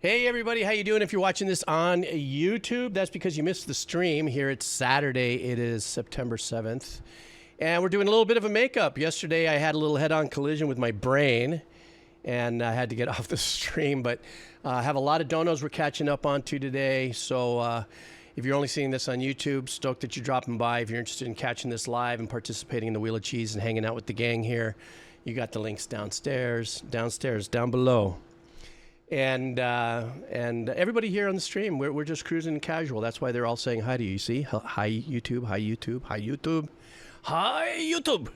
Hey everybody, how you doing? If you're watching this on YouTube, that's because you missed the stream. Here it's Saturday. It is September 7th. And we're doing a little bit of a makeup. Yesterday I had a little head-on collision with my brain and I had to get off the stream, but I have a lot of donos we're catching up on to today. So if you're only seeing this on YouTube, stoked that you're dropping by. If you're interested in catching this live and participating in the Wheel of Cheese and hanging out with the gang here, you got the links downstairs, down below. And everybody here on the stream, we're just cruising casual. That's why they're all saying hi to you. See? Hi, YouTube. Hi, YouTube. Hi, YouTube. Hi, YouTube.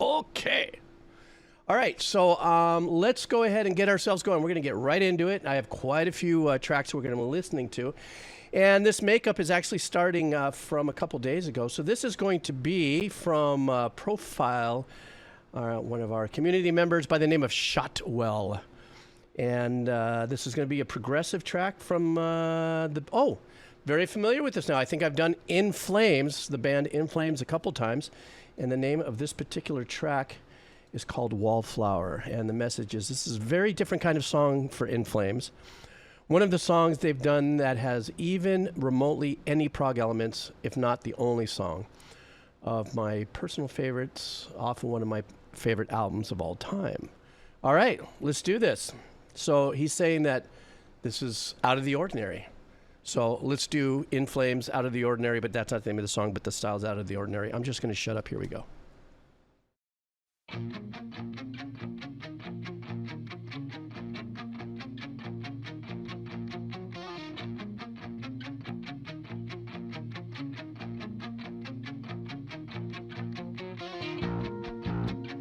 Okay. All right. So let's go ahead and get ourselves going. We're going to get right into it. I have quite a few tracks we're going to be listening to. And this makeup is actually starting from a couple days ago. So this is going to be from Profile, one of our community members by the name of Shotwell. And this is going to be a progressive track from very familiar with this now. I think I've done In Flames, the band In Flames, a couple times. And the name of this particular track is called Wallflower. And the message is, this is a very different kind of song for In Flames. One of the songs they've done that has even remotely any prog elements, if not the only song, of my personal favorites, often one of my favorite albums of all time. All right, let's do this. So he's saying that this is out of the ordinary. So let's do In Flames, Out of the Ordinary, but that's not the name of the song, but the style's Out of the Ordinary. I'm just going to shut up. Here we go.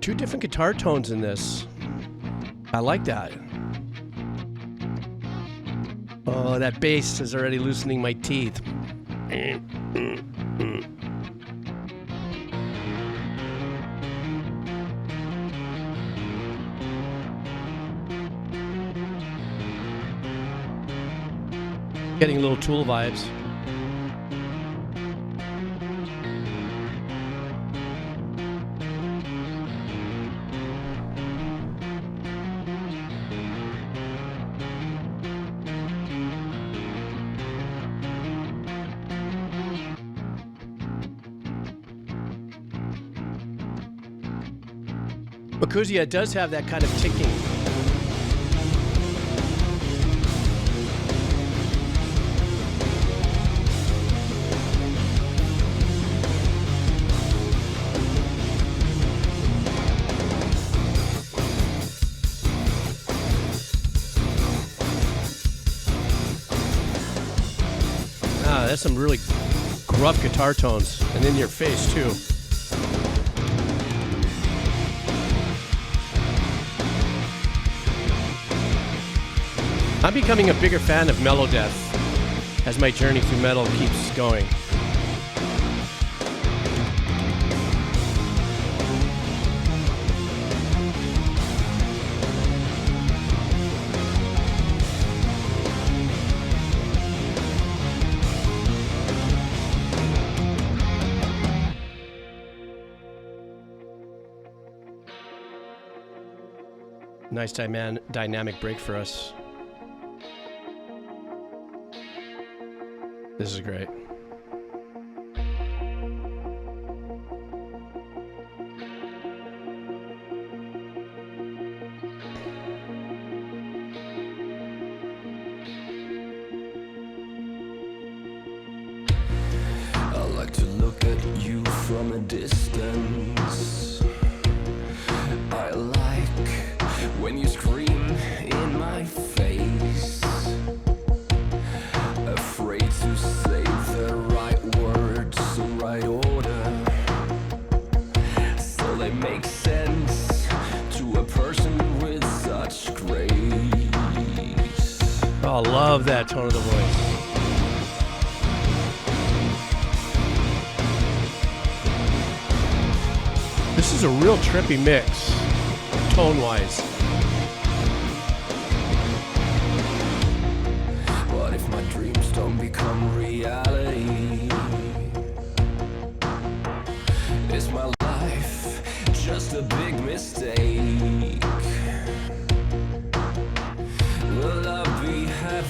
Two different guitar tones in this. I like that. Oh, that bass is already loosening my teeth. Getting little Tool vibes. Bakuzia does have that kind of ticking. That's some really gruff guitar tones, and in your face too. I'm becoming a bigger fan of Melodeath as my journey through metal keeps going. Nice dynamic break for us. This is great. I like to look at you from a distance. I like when you scream in my face. Afraid to say the right words, the right order, so they make sense to a person with such grace. Oh, I love that tone of the voice. This is a real trippy mix, tone-wise. What if my dreams don't become reality? Is my life just a big mistake? Will I be happy?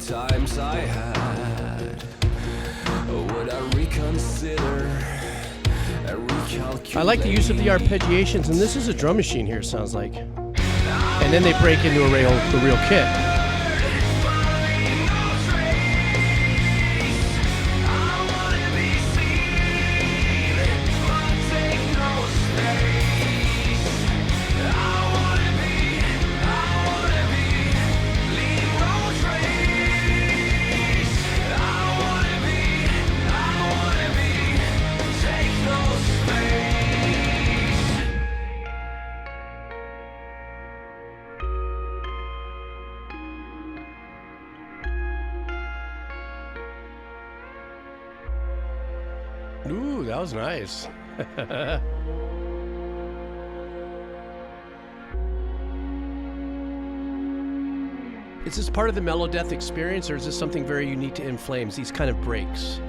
times I had. Would I reconsider and recalculate? I like the use of the arpeggiations, and this is a drum machine here, it sounds like. And then they break into the real kit. Ooh, that was nice. Is this part of the Melodeath experience, or is this something very unique to In Flames, these kind of breaks?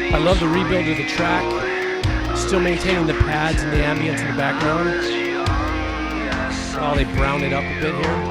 I love the rebuild of the track, still maintaining the pads and the ambience in the background. Oh, they brown it up a bit here.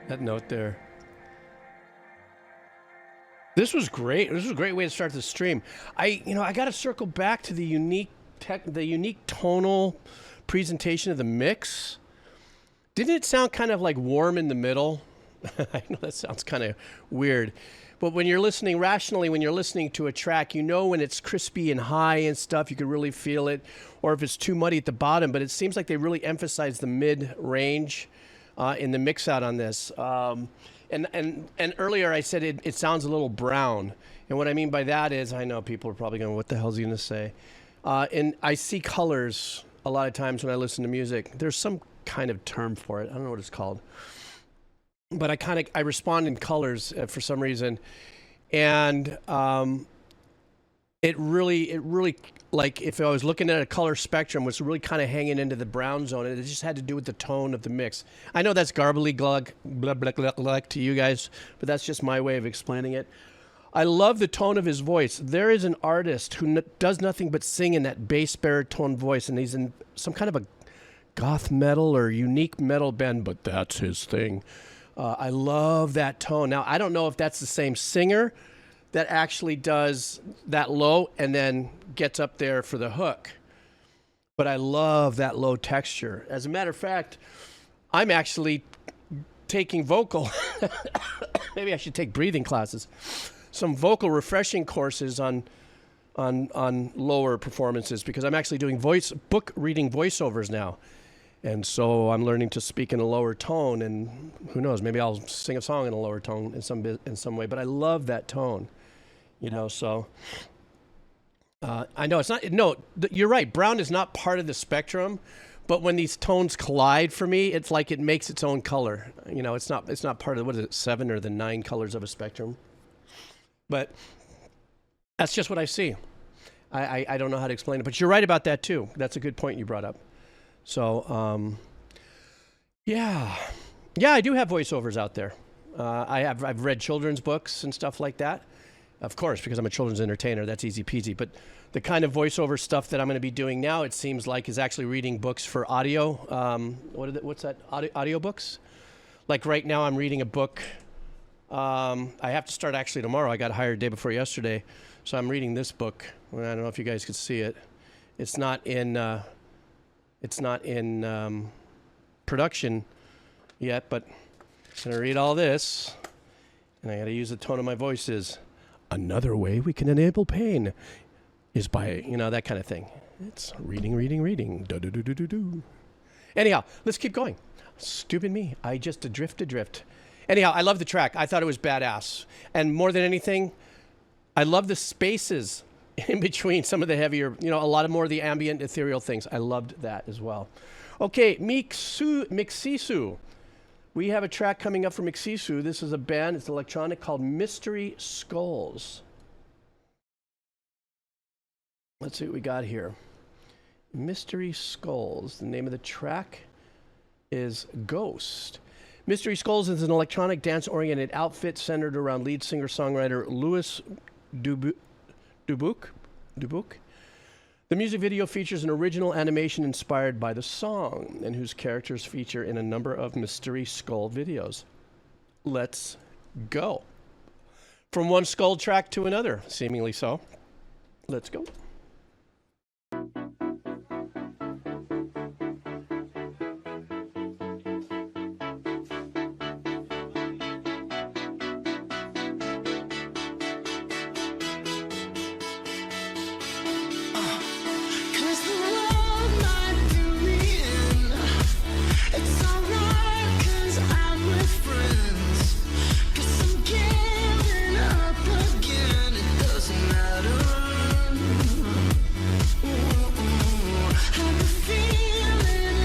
That note there. This was great. This was a great way to start the stream. I got to circle back to the unique tonal presentation of the mix. Didn't it sound kind of like warm in the middle? I know that sounds kind of weird. But when you're listening rationally, when you're listening to a track, you know when it's crispy and high and stuff, you can really feel it. Or if it's too muddy at the bottom. But it seems like they really emphasize the mid-range in the mix out on this. And earlier I said it sounds a little brown. And what I mean by that is, I know people are probably going, what the hell is he going to say? And I see colors a lot of times when I listen to music. There's some kind of term for it. I don't know what it's called. But I respond in colors for some reason. And it really, like if I was looking at a color spectrum, was really kind of hanging into the brown zone, and it just had to do with the tone of the mix. I know that's garbly glug, blah, blah, blah, blah, to you guys, but that's just my way of explaining it. I love the tone of his voice. There is an artist who does nothing but sing in that bass baritone voice, and he's in some kind of a goth metal or unique metal band, but that's his thing. I love that tone. Now, I don't know if that's the same singer that actually does that low and then gets up there for the hook. But I love that low texture. As a matter of fact, I'm actually taking vocal. Maybe I should take breathing classes. Some vocal refreshing courses on on lower performances because I'm actually doing book reading voiceovers now. And so I'm learning to speak in a lower tone, and who knows, maybe I'll sing a song in a lower tone in some way, but I love that tone, you know, so I know it's not, no, you're right, brown is not part of the spectrum, but when these tones collide for me, it's like it makes its own color. You know, it's not part of, what is it, 7 or the 9 colors of a spectrum. But that's just what I see. I don't know how to explain it, but you're right about that too. That's a good point you brought up. So, yeah, I do have voiceovers out there. I've read children's books and stuff like that. Of course, because I'm a children's entertainer, that's easy peasy. But the kind of voiceover stuff that I'm going to be doing now, it seems like, is actually reading books for audio. What's that? Audio books? Like right now, I'm reading a book. I have to start actually tomorrow. I got hired day before yesterday, so I'm reading this book. I don't know if you guys could see it. It's not in production yet, but I'm going to read all this, and I got to use the tone of my voice is, another way we can enable pain is by, you know, that kind of thing. It's reading. Do. Anyhow, let's keep going. Stupid me. I just adrift. Anyhow, I love the track. I thought it was badass. And more than anything, I love the spaces in between some of the heavier, you know, a lot of more of the ambient ethereal things. I loved that as well. Okay, Mixisu. We have a track coming up from Mixisu. This is a band, it's electronic, called Mystery Skulls. Let's see what we got here. Mystery Skulls. The name of the track is Ghost. Mystery Skulls is an electronic dance-oriented outfit centered around lead singer-songwriter Louis Dubuque. The music video features an original animation inspired by the song and whose characters feature in a number of Mystery Skull videos. Let's go. From one skull track to another, seemingly so. Let's go.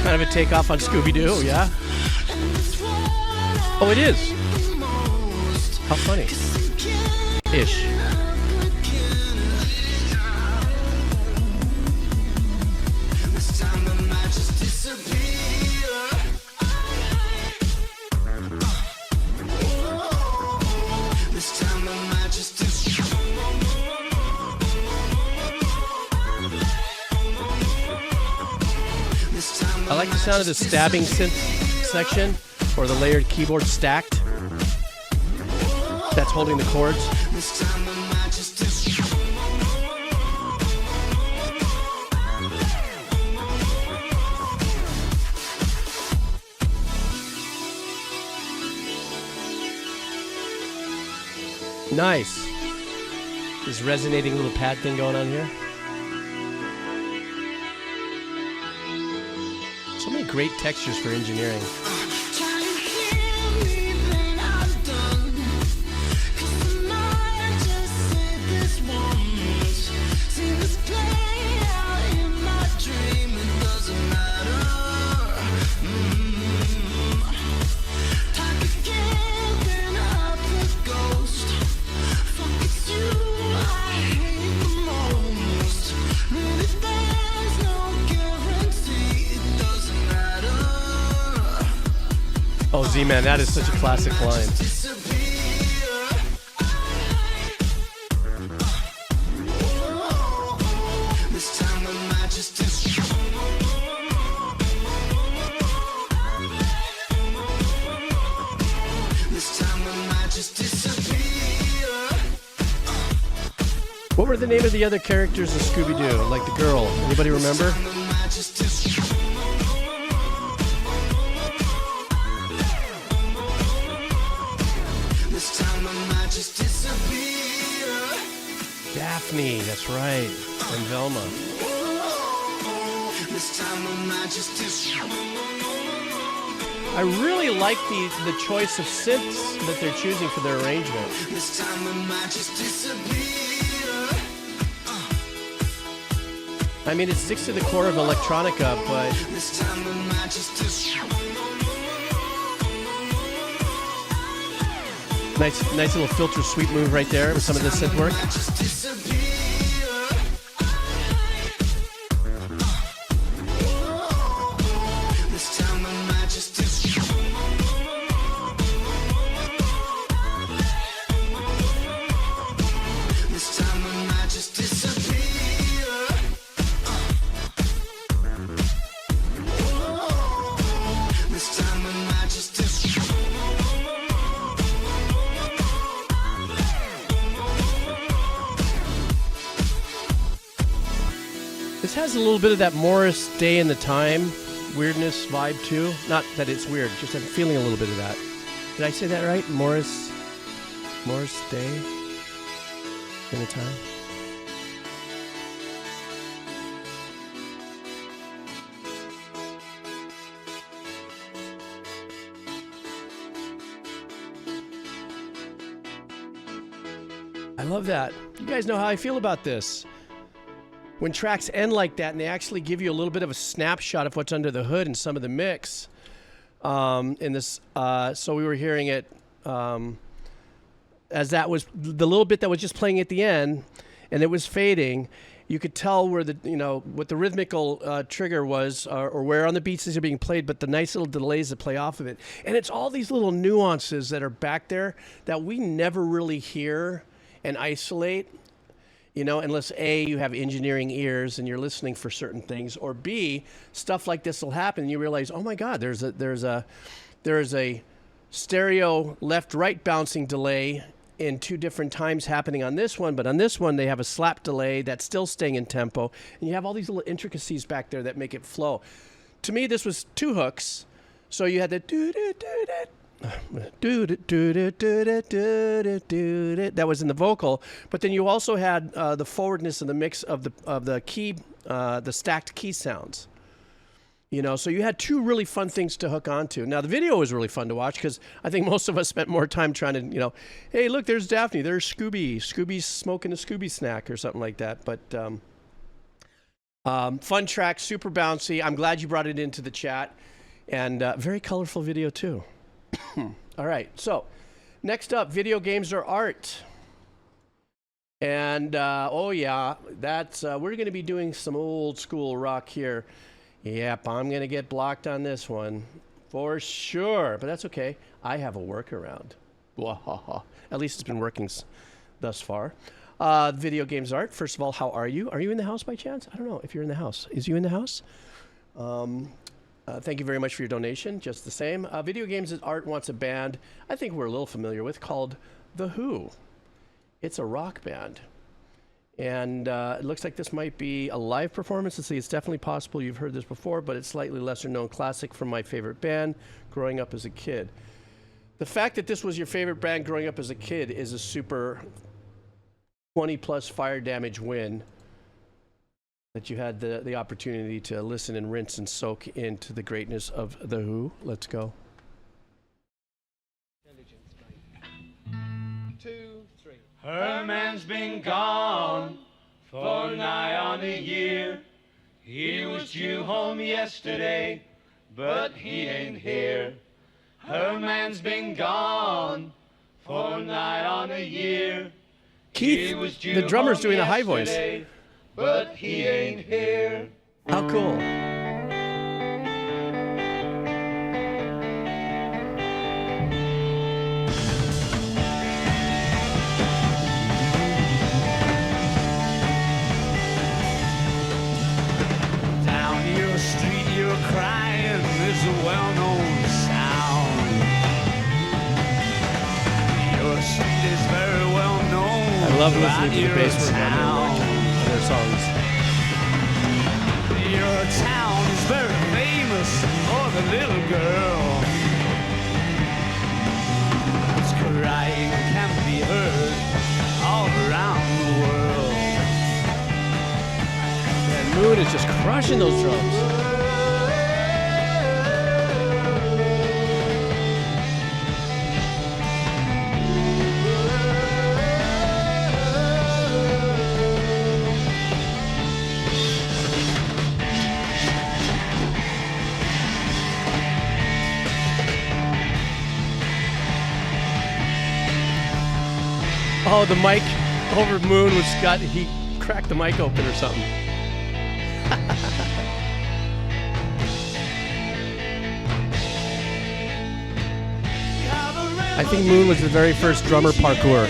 Kind of a takeoff on Scooby-Doo, yeah? Oh, it is. How funny. Ish. I like the sound of the stabbing synth section, or the layered keyboard stacked. That's holding the chords. Nice. This resonating little pad thing going on here. So many great textures for engineering. Oh, Z-Man, that is such a classic line. What were the name of the other characters of Scooby-Doo? Like the girl. Anybody remember? Daphne, that's right. And Velma. I really like the choice of synths that they're choosing for their arrangement. I mean, it sticks to the core of electronica, but nice little filter sweep move right there with some of the synth work. This has a little bit of that Morris Day in the Time weirdness vibe too. Not that it's weird, just I'm feeling a little bit of that. Did I say that right? Morris Day in the Time. I love that. You guys know how I feel about this. When tracks end like that and they actually give you a little bit of a snapshot of what's under the hood and some of the mix in this, so we were hearing it as that was the little bit that was just playing at the end and it was fading. You could tell where what the rhythmical trigger was or where on the beats these are being played, but the nice little delays that play off of it. And it's all these little nuances that are back there that we never really hear and isolate. Unless A, you have engineering ears and you're listening for certain things, or B, stuff like this will happen and you realize, oh my God, there's a stereo left-right bouncing delay in two different times happening on this one, but on this one they have a slap delay that's still staying in tempo, and you have all these little intricacies back there that make it flow. To me, this was two hooks, so you had the that was in the vocal, but then you also had the forwardness of the mix of the key, the stacked key sounds. So you had two really fun things to hook onto. Now the video was really fun to watch because I think most of us spent more time trying to, hey, look, there's Daphne, there's Scooby. Scooby's smoking a Scooby snack or something like that. But fun track, super bouncy. I'm glad you brought it into the chat, and very colorful video too. All right, so next up, video games are art. And oh yeah, that's we're going to be doing some old school rock here. Yep, I'm going to get blocked on this one for sure, but that's okay. I have a workaround. At least it's been working thus far. Video games art. First of all, how are you? Are you in the house by chance? I don't know if you're in the house. Is you in the house? Thank you very much for your donation, just the same. Video Games Art wants a band I think we're a little familiar with called The Who. It's a rock band. And it looks like this might be a live performance. Let's see, it's definitely possible you've heard this before, but it's slightly lesser known classic from my favorite band growing up as a kid. The fact that this was your favorite band growing up as a kid is a super 20-plus fire damage win. That you had the opportunity to listen and rinse and soak into the greatness of The Who. Let's go. 2, 3. Her man's been gone for nigh on a year. He was due home yesterday, but he ain't here. Her man's been gone for nigh on a year. Keith, the drummer's doing a high voice. But he ain't here. How cool. Down your street you're crying is a well-known sound. Your street is very well known. I love listening to the bass work on their songs. Your town is very famous for the little girl whose crying can be heard all around the world. is just crushing those drums. Oh, the mic over Moon he cracked the mic open or something. I think Moon was the very first drummer parkour.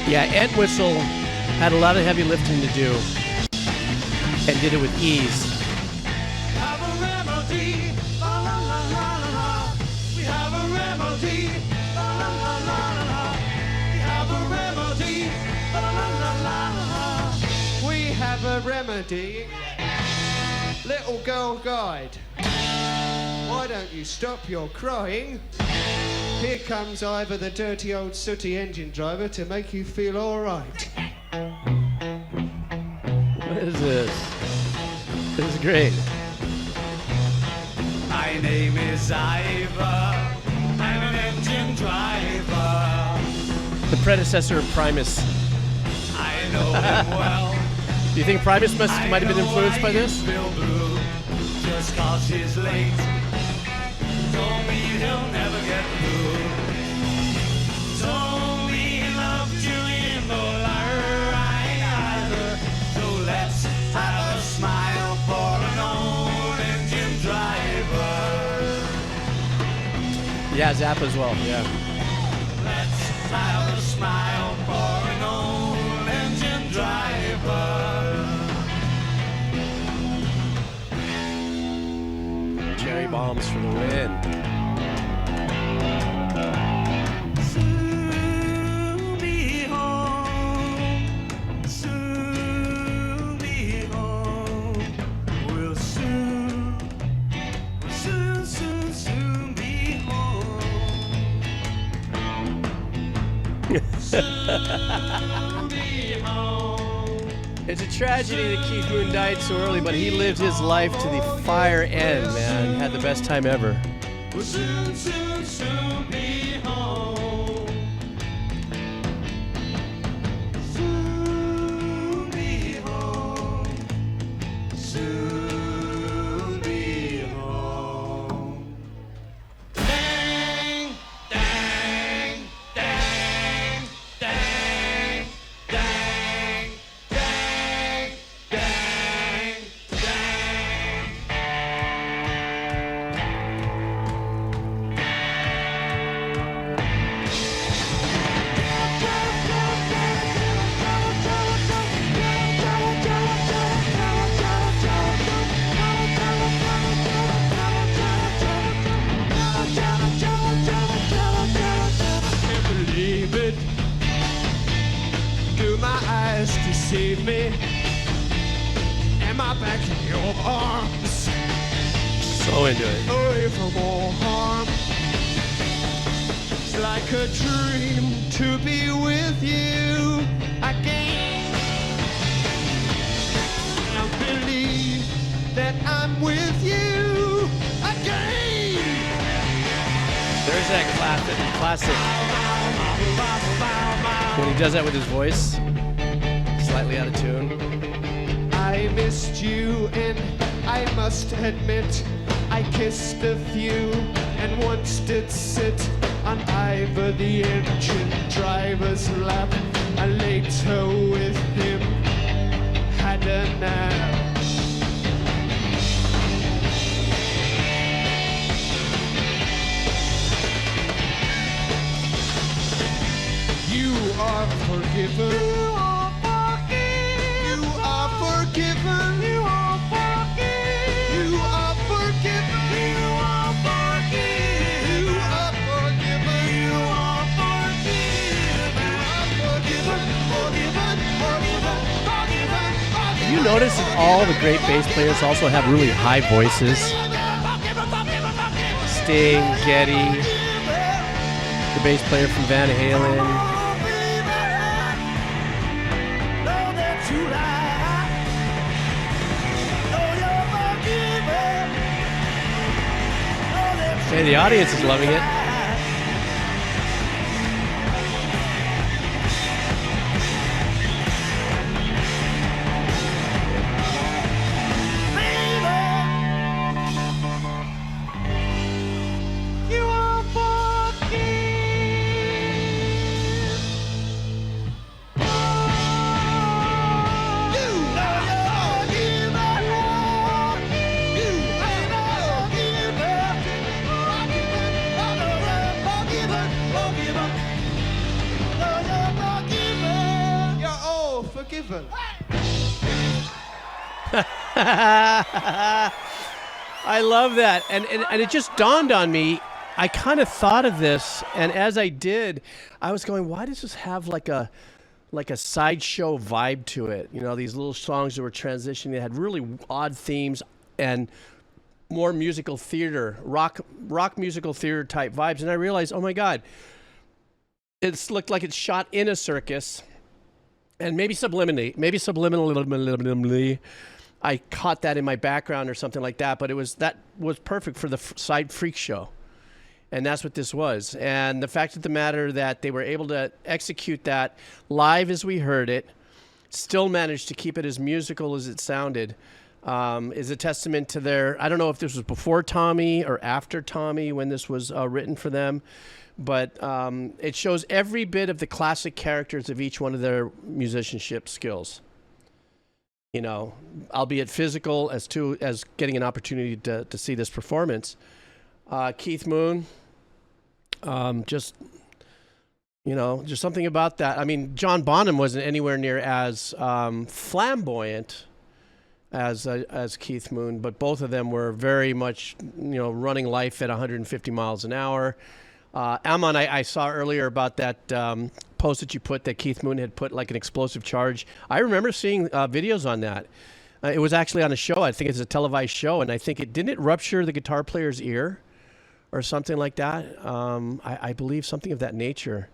Yeah, Entwistle had a lot of heavy lifting to do and did it with ease. We have a remedy. Little girl guide. Why don't you stop your crying? Here comes Ivor, the dirty old sooty engine driver, to make you feel all right. What is this? This is great. My name is Ivor. I'm an engine driver. The predecessor of Primus. I know him well. Do you think Primus might have been influenced by this? Just cause he's late. Don't mean he'll never get through. Don't mean love to him or right either. So let's have a smile for an old engine driver. Yeah, Zappa as well, yeah. Let's have a smile for an old engine driver. Cherry bombs for the win. Soon be home. Soon be home. We'll soon be home. Soon be home. It's a tragedy that Keith Moon died so early, but he lived his life to the fire end, man. Had the best time ever. We'll soon be home. Soon be home. Soon be home. Dang, dang, dang, dang, dang, dang, dang, dang. Can't believe it. Do my eyes deceive me? Am I back in your arms? So into it. Away from all harm. It's like a dream to be with you again. I believe that I'm with you again. There's that classic. When he does that with his voice, slightly out of tune. I missed you and I must admit I kissed a few and once did sit on Ivor the engine driver's lap. I later with him had a nap. You are forgiven. You are forgiven. You notice that all the great bass players also have really high voices. Sting, Geddy, the bass player from Van Halen. Hey, the audience is loving it. I love that. And it just dawned on me. I kind of thought of this, and as I did, I was going, why does this have like a sideshow vibe to it? You know, these little songs that were transitioning, they had really odd themes and more musical theater, rock musical theater type vibes. And I realized, oh my God, it's looked like it's shot in a circus. And maybe subliminally, I caught that in my background or something like that. But that was perfect for the side freak show, and that's what this was. And the fact of the matter that they were able to execute that live as we heard it, still managed to keep it as musical as it sounded, is a testament to their. I don't know if this was before Tommy or after Tommy when this was written for them. But it shows every bit of the classic characters of each one of their musicianship skills. You know, albeit physical as getting an opportunity to see this performance. Keith Moon, just something about that. I mean, John Bonham wasn't anywhere near as flamboyant as Keith Moon, but both of them were very much, running life at 150 miles an hour. Amon, I saw earlier about that post that you put that Keith Moon had put like an explosive charge. I remember seeing videos on that. It was actually on a show. I think it's a televised show, and I think didn't it rupture the guitar player's ear or something like that? I believe something of that nature.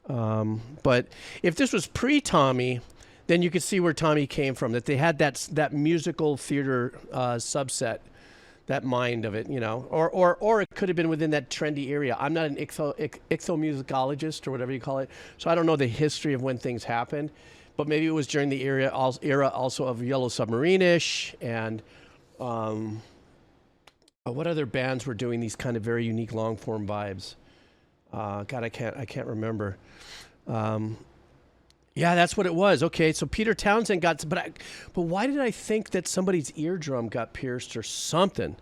But if this was pre-Tommy, then you could see where Tommy came from, that they had that musical theater subset. That mind of it, or it could have been within that trendy area. I'm not an ichthomusicologist or whatever you call it, so I don't know the history of when things happened, but maybe it was during the era also of Yellow Submarine-ish, and what other bands were doing these kind of very unique long form vibes? God, I can't remember. Yeah, that's what it was. Okay, so Peter Townsend but why did I think that somebody's eardrum got pierced or something?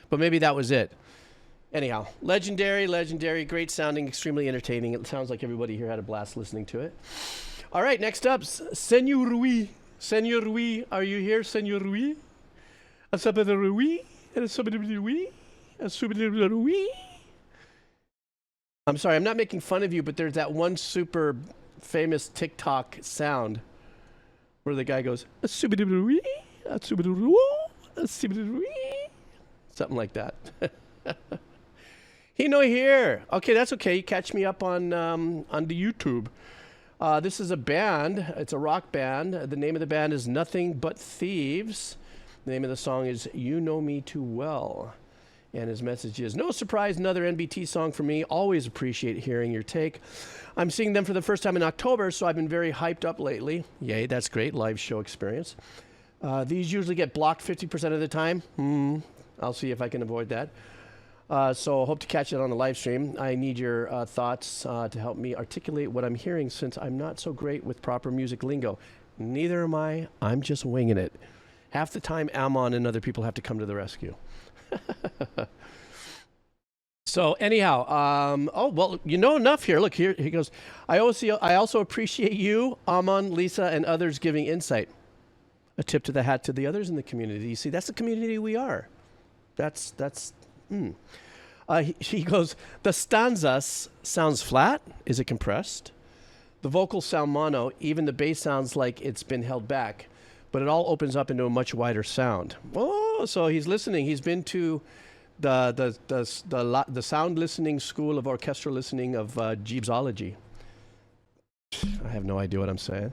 But maybe that was it. Anyhow, legendary, great sounding, extremely entertaining. It sounds like everybody here had a blast listening to it. All right, next up, Senor Rui. Senor Rui, are you here, Senor Rui? I'm sorry, I'm not making fun of you, but there's that one super famous TikTok sound where the guy goes something like that. Hino here. Okay, that's okay. You catch me up on the YouTube. This is a band. It's a rock band. The name of the band is Nothing But Thieves. The name of the song is You Know Me Too Well. And his message is, no surprise, another NBT song for me. Always appreciate hearing your take. I'm seeing them for the first time in October, so I've been very hyped up lately. Yay, that's great. Live show experience. These usually get blocked 50% of the time. I'll see if I can avoid that. So hope to catch it on the live stream. I need your thoughts to help me articulate what I'm hearing, since I'm not so great with proper music lingo. Neither am I. I'm just winging it. Half the time, Amon and other people have to come to the rescue. So anyhow, oh well, you know enough here. Look here, he goes. I also appreciate you, Amon, Lisa, and others giving insight. A tip to the hat to the others in the community. You see, that's the community we are. He goes. The stanzas sounds flat. Is it compressed? The vocals sound mono. Even the bass sounds like it's been held back. but it all opens up into a much wider sound. Oh, so he's listening. He's been to the sound listening school of orchestral listening of Jeevesology. I have no idea what I'm saying.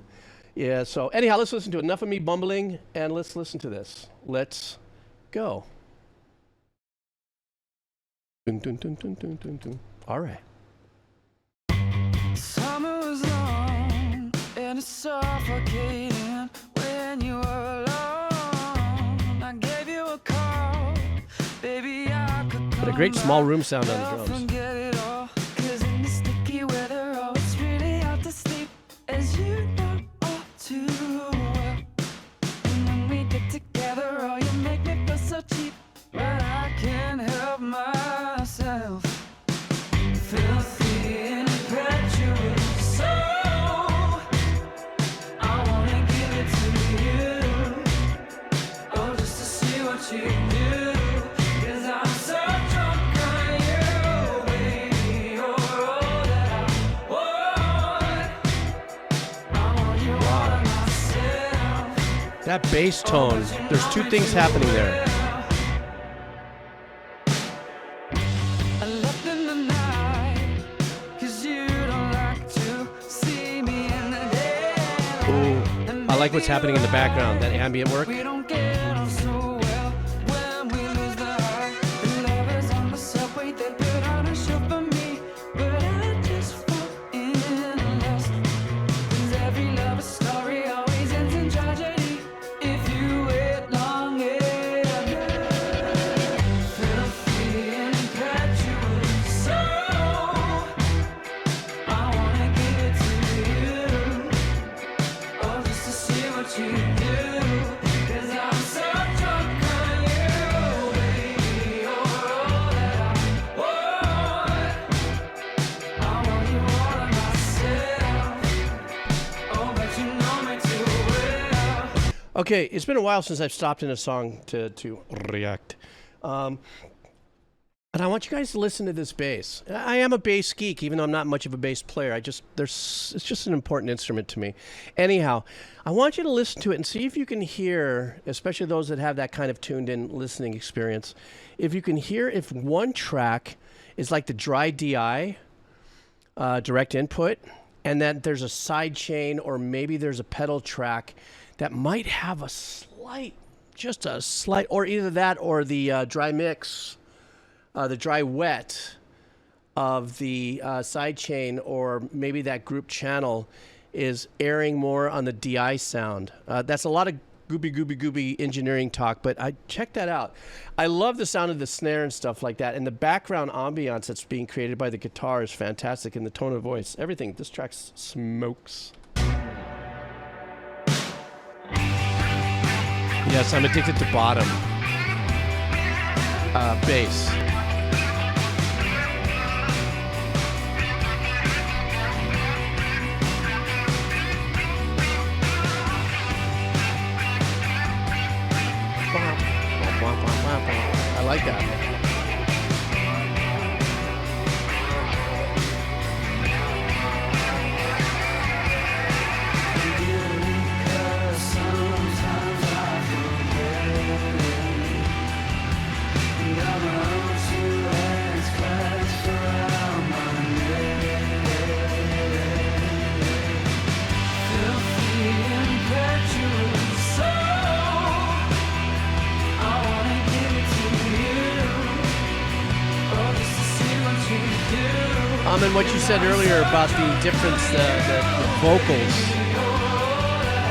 Yeah, so anyhow, let's listen to it. Enough of me bumbling, and let's listen to this. Let's go. Dun, dun, dun, dun, dun, dun, dun. All right. Summer was long and it's suffocating when you were alone. I gave you a call, baby, I could But a great small room sound on the drums. forget it all, 'cause in the sticky weather, oh, it's really hard to sleep, as you know all too well. And when we get together, oh, you make me feel so cheap, but I can't help myself. Filthy and impetuous, so I wanna give it to you, oh, just to see what you do, 'cause I'm so drunk on you, baby, you're all that I want. I want you all to myself. That bass tone, there's two things happening there. I left in the night, 'cause you don't like to see me in the day. Ooh, I like what's happening in the background, that ambient work. We don't get on so well when we lose the heart. The lovers on the subway, they put on a show for me, but I just fall in lust. 'Cause every love story always ends in tragedy if you wait long enough. Filthy and impetuous, so I wanna give it to you, oh, just to see what you do, 'cause I'm so drunk on you, baby, you're all that I want. I want you all to myself, oh, but you know me too well. Okay, it's been a while since I've stopped in a song to react. And I want you guys to listen to this bass. I am a bass geek, even though I'm not much of a bass player. It's just an important instrument to me. Anyhow, I want you to listen to it and see if you can hear, especially those that have that kind of tuned in listening experience, if you can hear if one track is like the dry DI, direct input, and then there's a side chain or maybe there's a pedal track that might have a slight, or either that or the dry mix, the dry wet of the side chain, or maybe that group channel is airing more on the DI sound. That's a lot of gooby engineering talk, but check that out. I love the sound of the snare and stuff like that, and the background ambiance that's being created by the guitar is fantastic, and the tone of voice, everything. This track smokes. Yes, I'm addicted to bottom bass. I like that. And what you said earlier about the difference, the vocals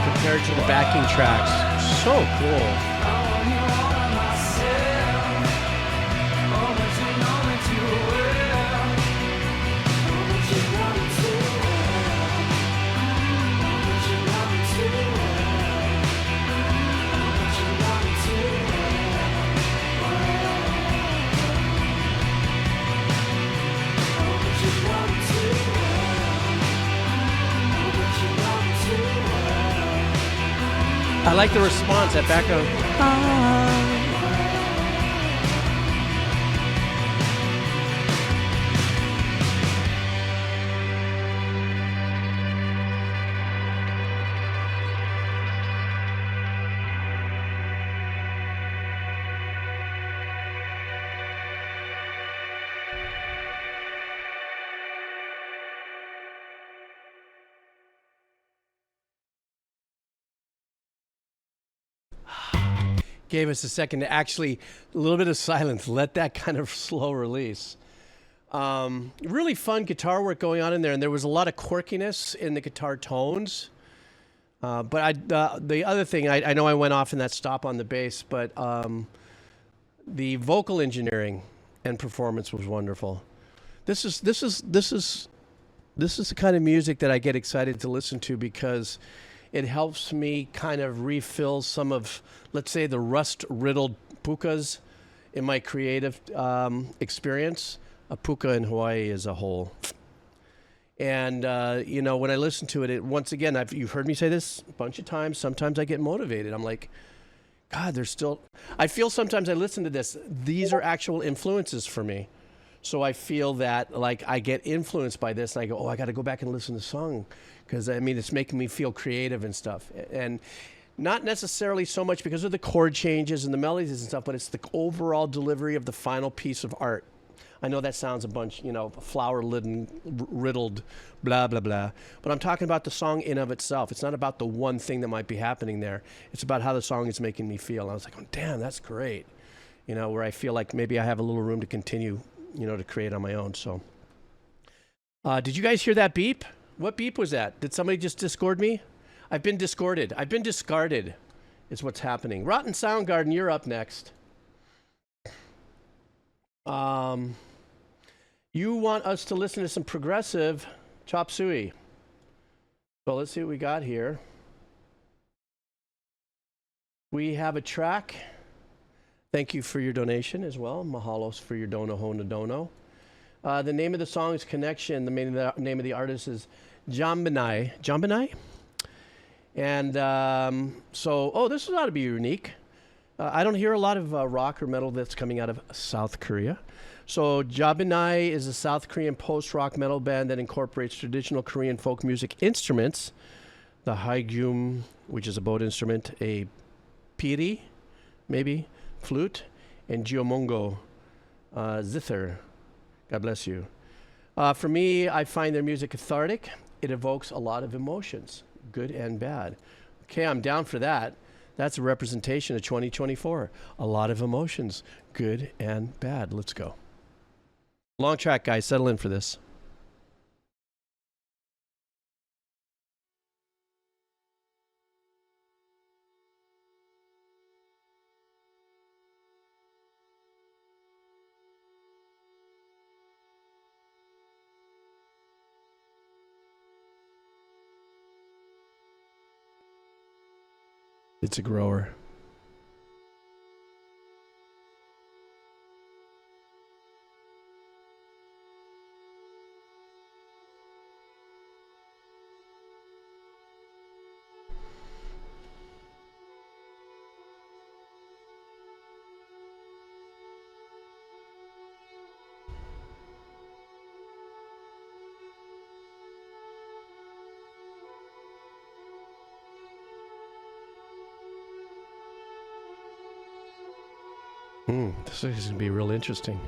compared to the backing tracks, so cool. I like the response, that background. gave us a second to actually, a little bit of silence, let that kind of slow release. Really fun guitar work going on in there, and there was a lot of quirkiness in the guitar tones. But the other thing, I know I went off in that stop on the bass, but the vocal engineering and performance was wonderful. This is the kind of music that I get excited to listen to because it helps me kind of refill some of, let's say, the rust-riddled pukas in my creative experience. A puka in Hawaii is a whole. And, when I listen to it, once again, you've heard me say this a bunch of times. Sometimes I get motivated. I'm like, God, I feel sometimes I listen to this. These are actual influences for me. So I feel that, like, I get influenced by this, and I go, oh, I got to go back and listen to the song because, it's making me feel creative and stuff. And not necessarily so much because of the chord changes and the melodies and stuff, but it's the overall delivery of the final piece of art. I know that sounds a bunch, flower-laden, riddled, blah, blah, blah. But I'm talking about the song in of itself. It's not about the one thing that might be happening there. It's about how the song is making me feel. And I was like, oh, damn, that's great. Where I feel like maybe I have a little room to continue to create on my own. So, did you guys hear that beep? What beep was that? Did somebody just discord me? I've been discorded. I've been discarded is what's happening. Rotten Soundgarden, you're up next. You want us to listen to some progressive chop suey. So let's see what we got here. We have a track. Thank you for your donation as well. Mahalos for your dono hona dono. The name of the song is Connection. The name of the artist is Jambinai. Jambinai? And this ought to be unique. I don't hear a lot of rock or metal that's coming out of South Korea. So Jambinai is a South Korean post-rock metal band that incorporates traditional Korean folk music instruments, the haegyum, which is a boat instrument, a piri, maybe, flute, and geomongo, zither. God bless you. For me, I find their music cathartic. It evokes a lot of emotions, good and bad. Okay, I'm down for that. That's a representation of 2024. A lot of emotions, good and bad. Let's go. Long track, guys. Settle in for this. It's a grower. This is going to be real interesting.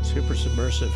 Super submersive.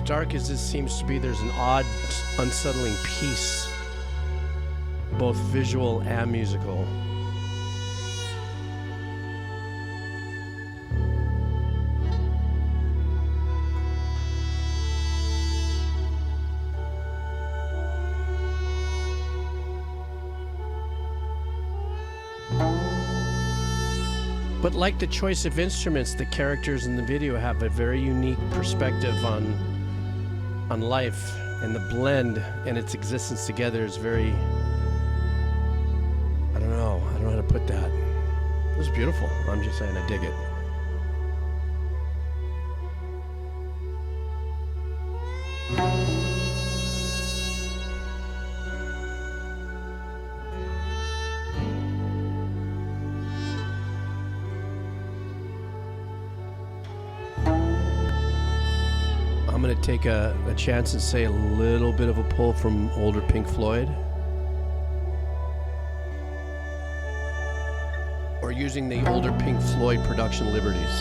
As dark as this seems to be, there's an odd, unsettling peace, both visual and musical. But like the choice of instruments, the characters in the video have a very unique perspective on life, and the blend and its existence together is very, I don't know how to put that. It was beautiful. I'm just saying, I dig it. I'm going to take a chance and say a little bit of a pull from older Pink Floyd. Or using the older Pink Floyd production liberties.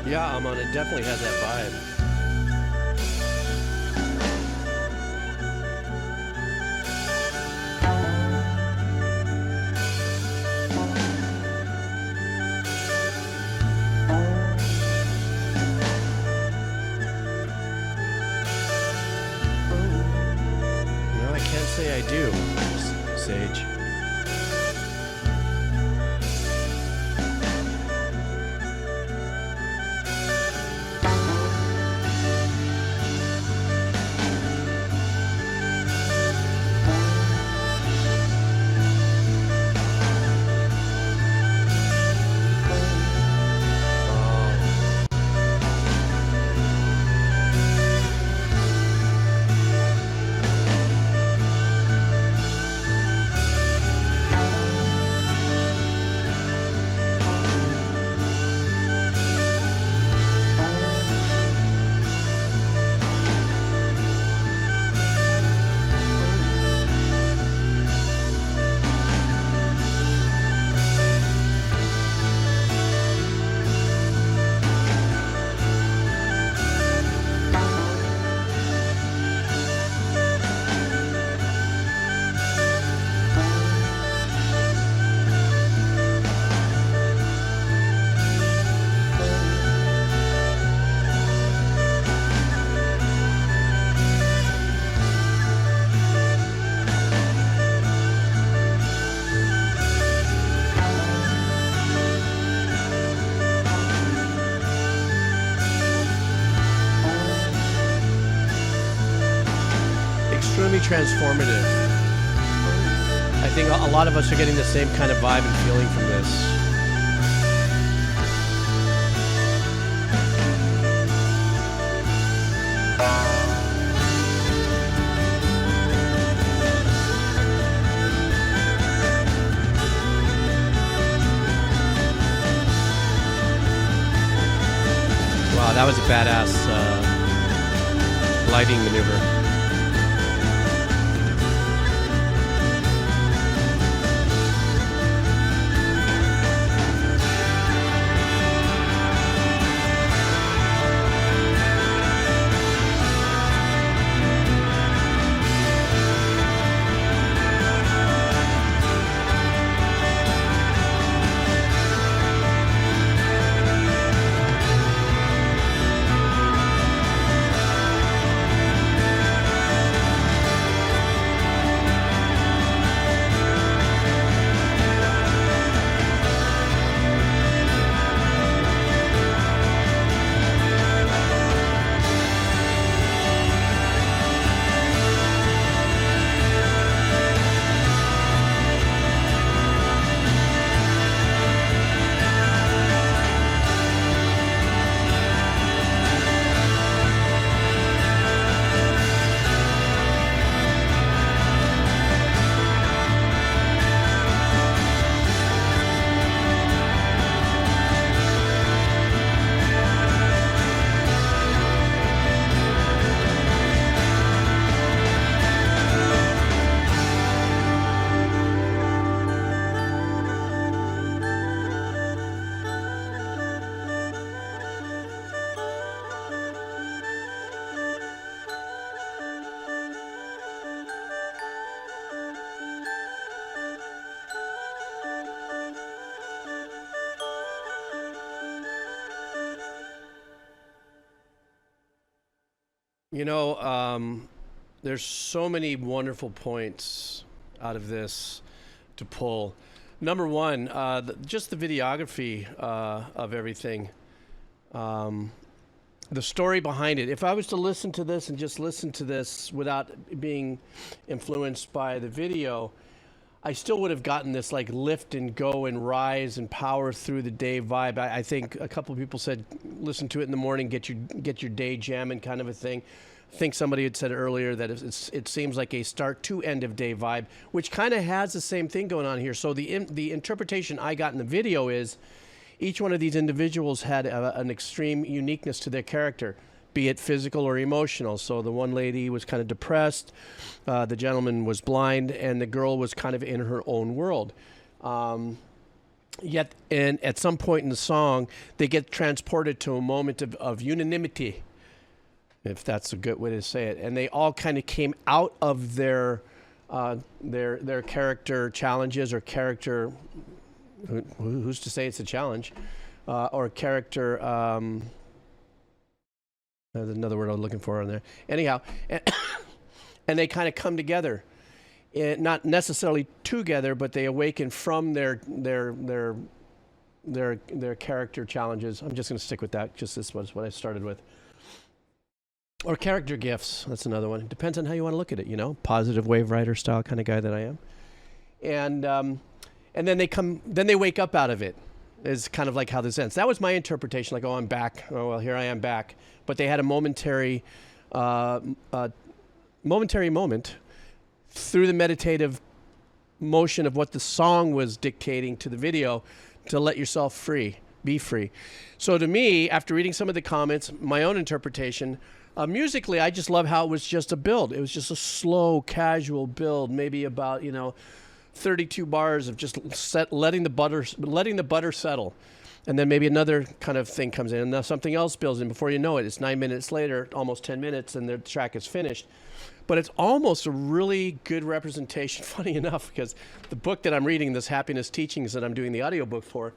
Yeah, Amon, it definitely has that vibe. No, I can't say I do, Sage. Extremely transformative. I think a lot of us are getting the same kind of vibe and feeling from this. Wow, that was a badass lighting maneuver. You know, there's so many wonderful points out of this to pull. Number one, just the videography of everything. The story behind it. If I was to listen to this and just listen to this without being influenced by the video, I still would have gotten this like lift and go and rise and power through the day vibe. I think a couple of people said listen to it in the morning, get your day jamming kind of a thing. I think somebody had said earlier that it seems like a start to end of day vibe, which kind of has the same thing going on here. So the interpretation I got in the video is each one of these individuals had an extreme uniqueness to their character, be it physical or emotional. So the one lady was kind of depressed, the gentleman was blind, and the girl was kind of in her own world. Yet, and at some point in the song, they get transported to a moment of unanimity, if that's a good way to say it. And they all kind of came out of their character challenges or character. Who's to say it's a challenge, or character? There's another word I was looking for on there. Anyhow, and they kind of come together, not necessarily together, but they awaken from their character challenges. I'm just going to stick with that. Just this was what I started with. Or character gifts. That's another one. It depends on how you want to look at it. You know, positive wave rider style kind of guy that I am, and then they wake up out of it. Is kind of like how this ends. That was my interpretation. Like, oh, I'm back. Oh, well, here I am back. But they had a momentary moment through the meditative motion of what the song was dictating to the video to let yourself free, be free. So to me, after reading some of the comments, my own interpretation, musically, I just love how it was just a build. It was just a slow, casual build, maybe about, 32 bars of just letting the butter settle, and then maybe another kind of thing comes in, and then something else builds in. Before you know it, it's 9 minutes later, almost 10 minutes, and the track is finished. But it's almost a really good representation, funny enough, because the book that I'm reading, this Happiness Teachings that I'm doing the audiobook for,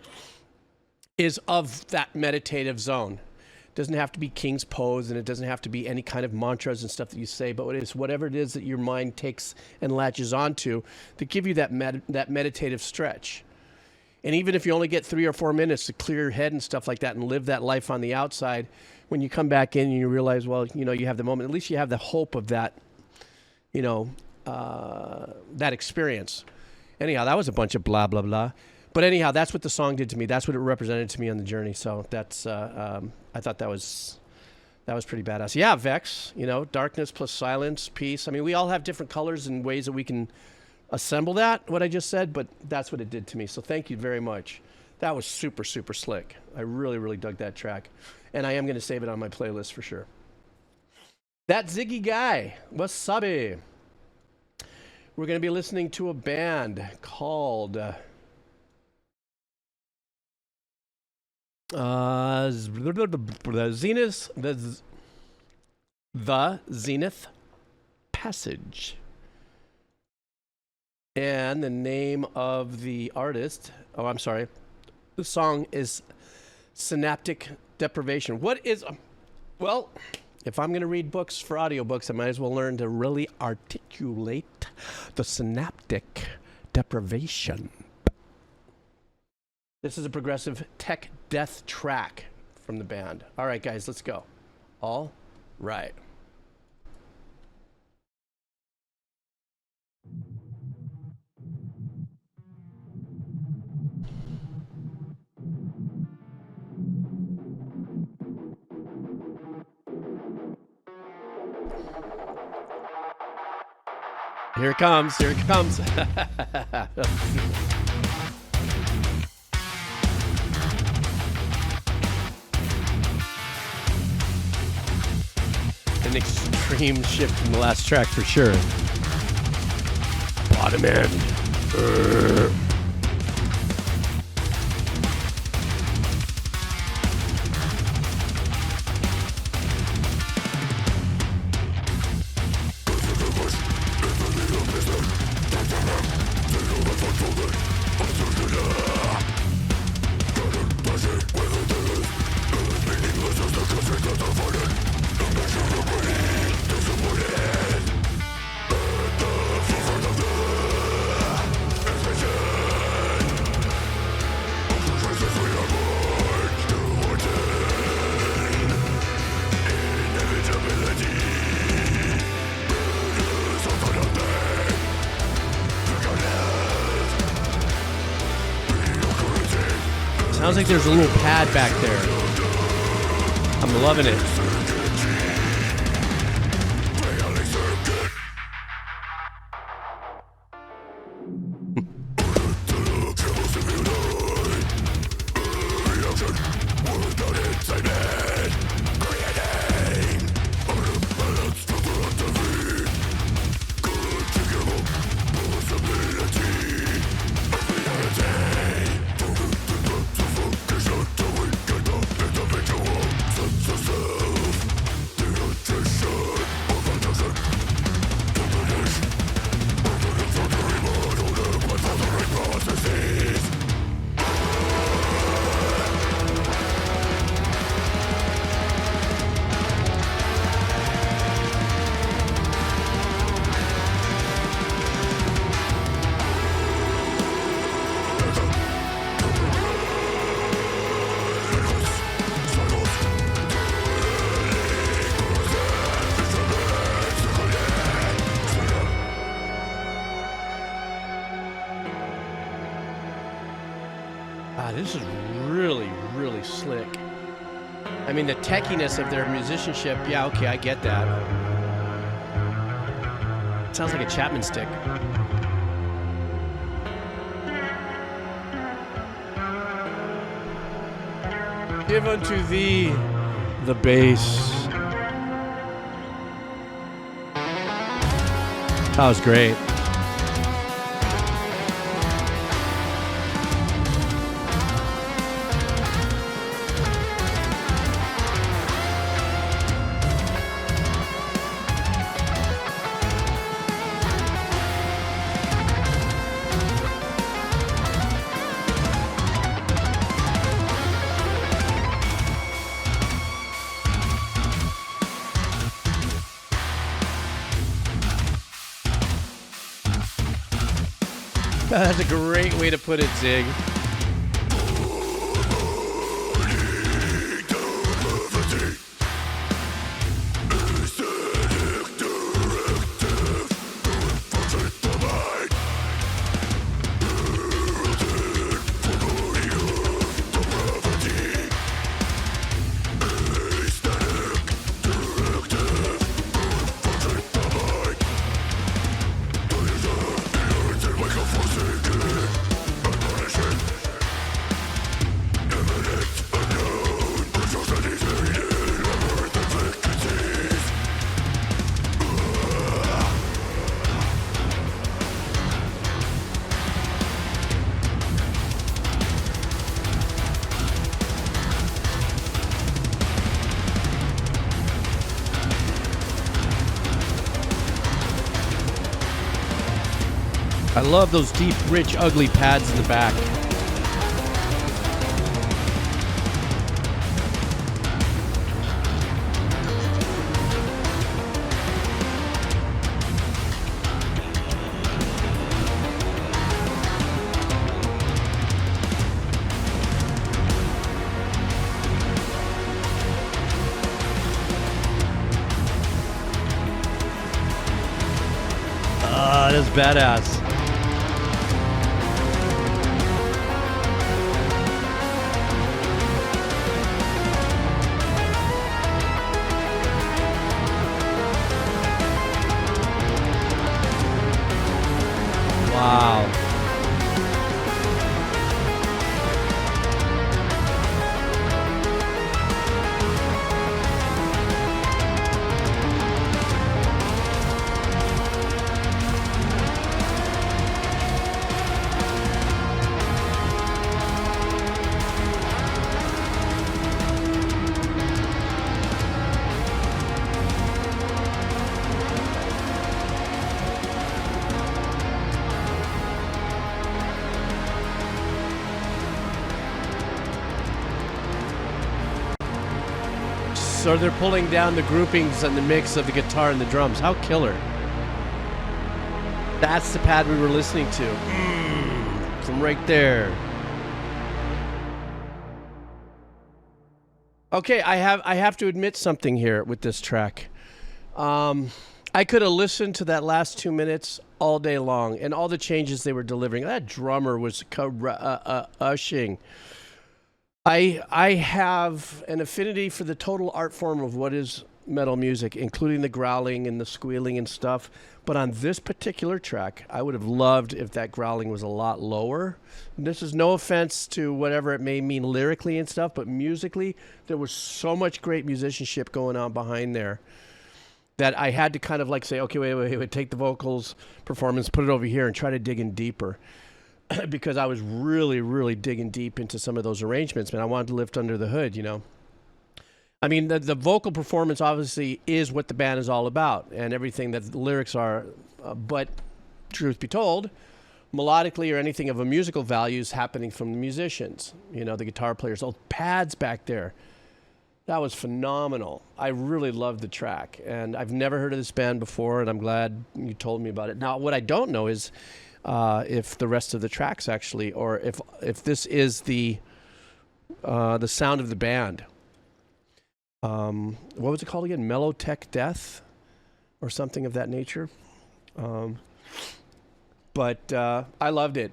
is of that meditative zone. It doesn't have to be King's Pose, and it doesn't have to be any kind of mantras and stuff that you say, but it's whatever it is that your mind takes and latches onto to give you that meditative stretch. And even if you only get 3 or 4 minutes to clear your head and stuff like that and live that life on the outside, when you come back in and you realize, well, you have the moment, at least you have the hope of that, that experience. Anyhow, that was a bunch of blah, blah, blah. But anyhow, that's what the song did to me. That's what it represented to me on the journey. So that's, I thought that was pretty badass. Yeah, Vex, darkness plus silence, peace. I mean, we all have different colors and ways that we can assemble that, what I just said, but that's what it did to me. So thank you very much. That was super, super slick. I really, really dug that track. And I am going to save it on my playlist for sure. That Ziggy Guy, wasabi. We're going to be listening to a band called... Zenith, the Zenith Passage, and the name of the artist. Oh, I'm sorry. The song is Synaptic Deprivation. What is? Well, if I'm going to read books for audiobooks, I might as well learn to really articulate the synaptic deprivation. This is a progressive tech death track from the band. All right, guys, let's go. All right. Here it comes. Here it comes. An extreme shift from the last track for sure. Bottom end. Sounds like there's a little pad back there. I'm loving it. This is really, really slick. I mean, the techiness of their musicianship, yeah, okay, I get that. It sounds like a Chapman stick. Give unto thee the bass. That was great. That's a great way to put it, Zig. I love those deep, rich, ugly pads in the back. Ah, that's badass. Wow. So they're pulling down the groupings and the mix of the guitar and the drums. How killer. That's the pad we were listening to. From right there. Okay, I have to admit something here with this track. I could have listened to that last 2 minutes all day long and all the changes they were delivering. That drummer was ushing. I have an affinity for the total art form of what is metal music, including the growling and the squealing and stuff. But on this particular track, I would have loved if that growling was a lot lower. This is no offense to whatever it may mean lyrically and stuff, but musically, there was so much great musicianship going on behind there that I had to kind of like say, okay, wait, take the vocals performance, put it over here and try to dig in deeper. Because I was really, really digging deep into some of those arrangements, man. I wanted to lift under the hood, you know. I mean, the vocal performance obviously is what the band is all about and everything that the lyrics are. But truth be told, melodically or anything of a musical value is happening from the musicians. You know, the guitar players, those pads back there. That was phenomenal. I really loved the track. And I've never heard of this band before, and I'm glad you told me about it. Now, what I don't know is if the rest of the tracks actually, or if this is the sound of the band. What was it called again? Mellow Tech Death or something of that nature. But I loved it.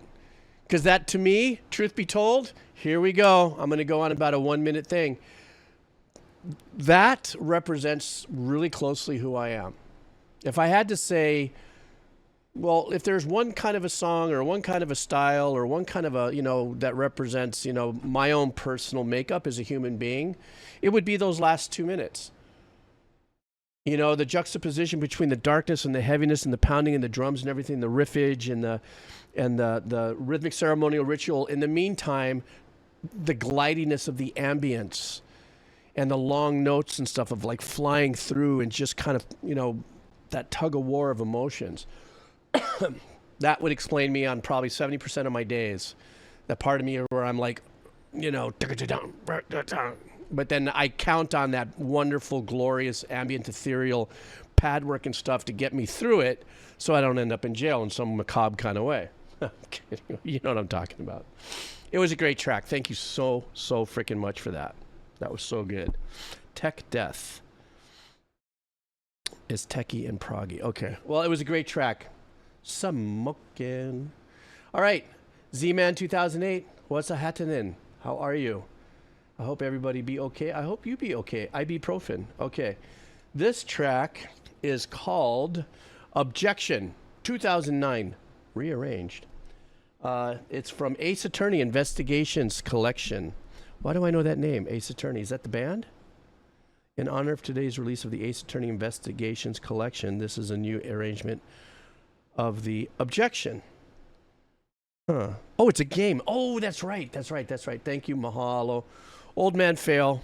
Because that, to me, truth be told, here we go. I'm going to go on about a 1-minute thing. That represents really closely who I am. If I had to say, well, if there's one kind of a song or one kind of a style or one kind of a, you know, that represents, you know, my own personal makeup as a human being, it would be those last 2 minutes. You know, the juxtaposition between the darkness and the heaviness and the pounding and the drums and everything, the riffage and the rhythmic ceremonial ritual. In the meantime, the glidiness of the ambience and the long notes and stuff of like flying through and just kind of, you know, that tug of war of emotions. That would explain me on probably 70% of my days. That part of me where I'm like, you know, but then I count on that wonderful, glorious, ambient, ethereal pad work and stuff to get me through it so I don't end up in jail in some macabre kind of way. You know what I'm talking about. It was a great track. Thank you so freaking much for that. That was so good. Tech Death is techie and proggy. Okay. Well, it was a great track. Smokin'. All right. Z-Man 2008. What's a happening? How are you? I hope everybody be okay. I hope you be okay. Ibuprofen. Okay. This track is called Objection 2009. Rearranged. It's from Ace Attorney Investigations Collection. Why do I know that name? Ace Attorney. Is that the band? In honor of today's release of the Ace Attorney Investigations Collection, this is a new arrangement of the Objection. Huh. Oh, it's a game. Oh, that's right. Thank you, Mahalo. Old Man Fail.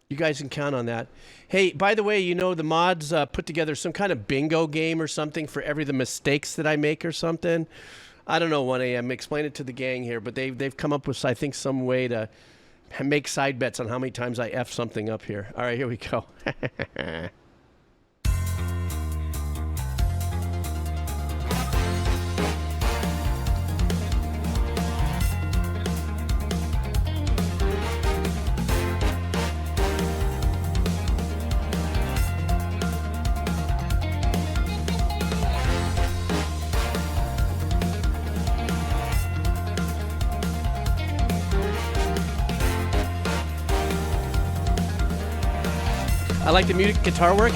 You guys can count on that. Hey, by the way, you know, the mods put together some kind of bingo game or something for the mistakes that I make or something. I don't know, 1 a.m. Explain it to the gang here, but they've come up with, I think, some way to make side bets on how many times I F something up here. All right, here we go. I like the music, guitar work.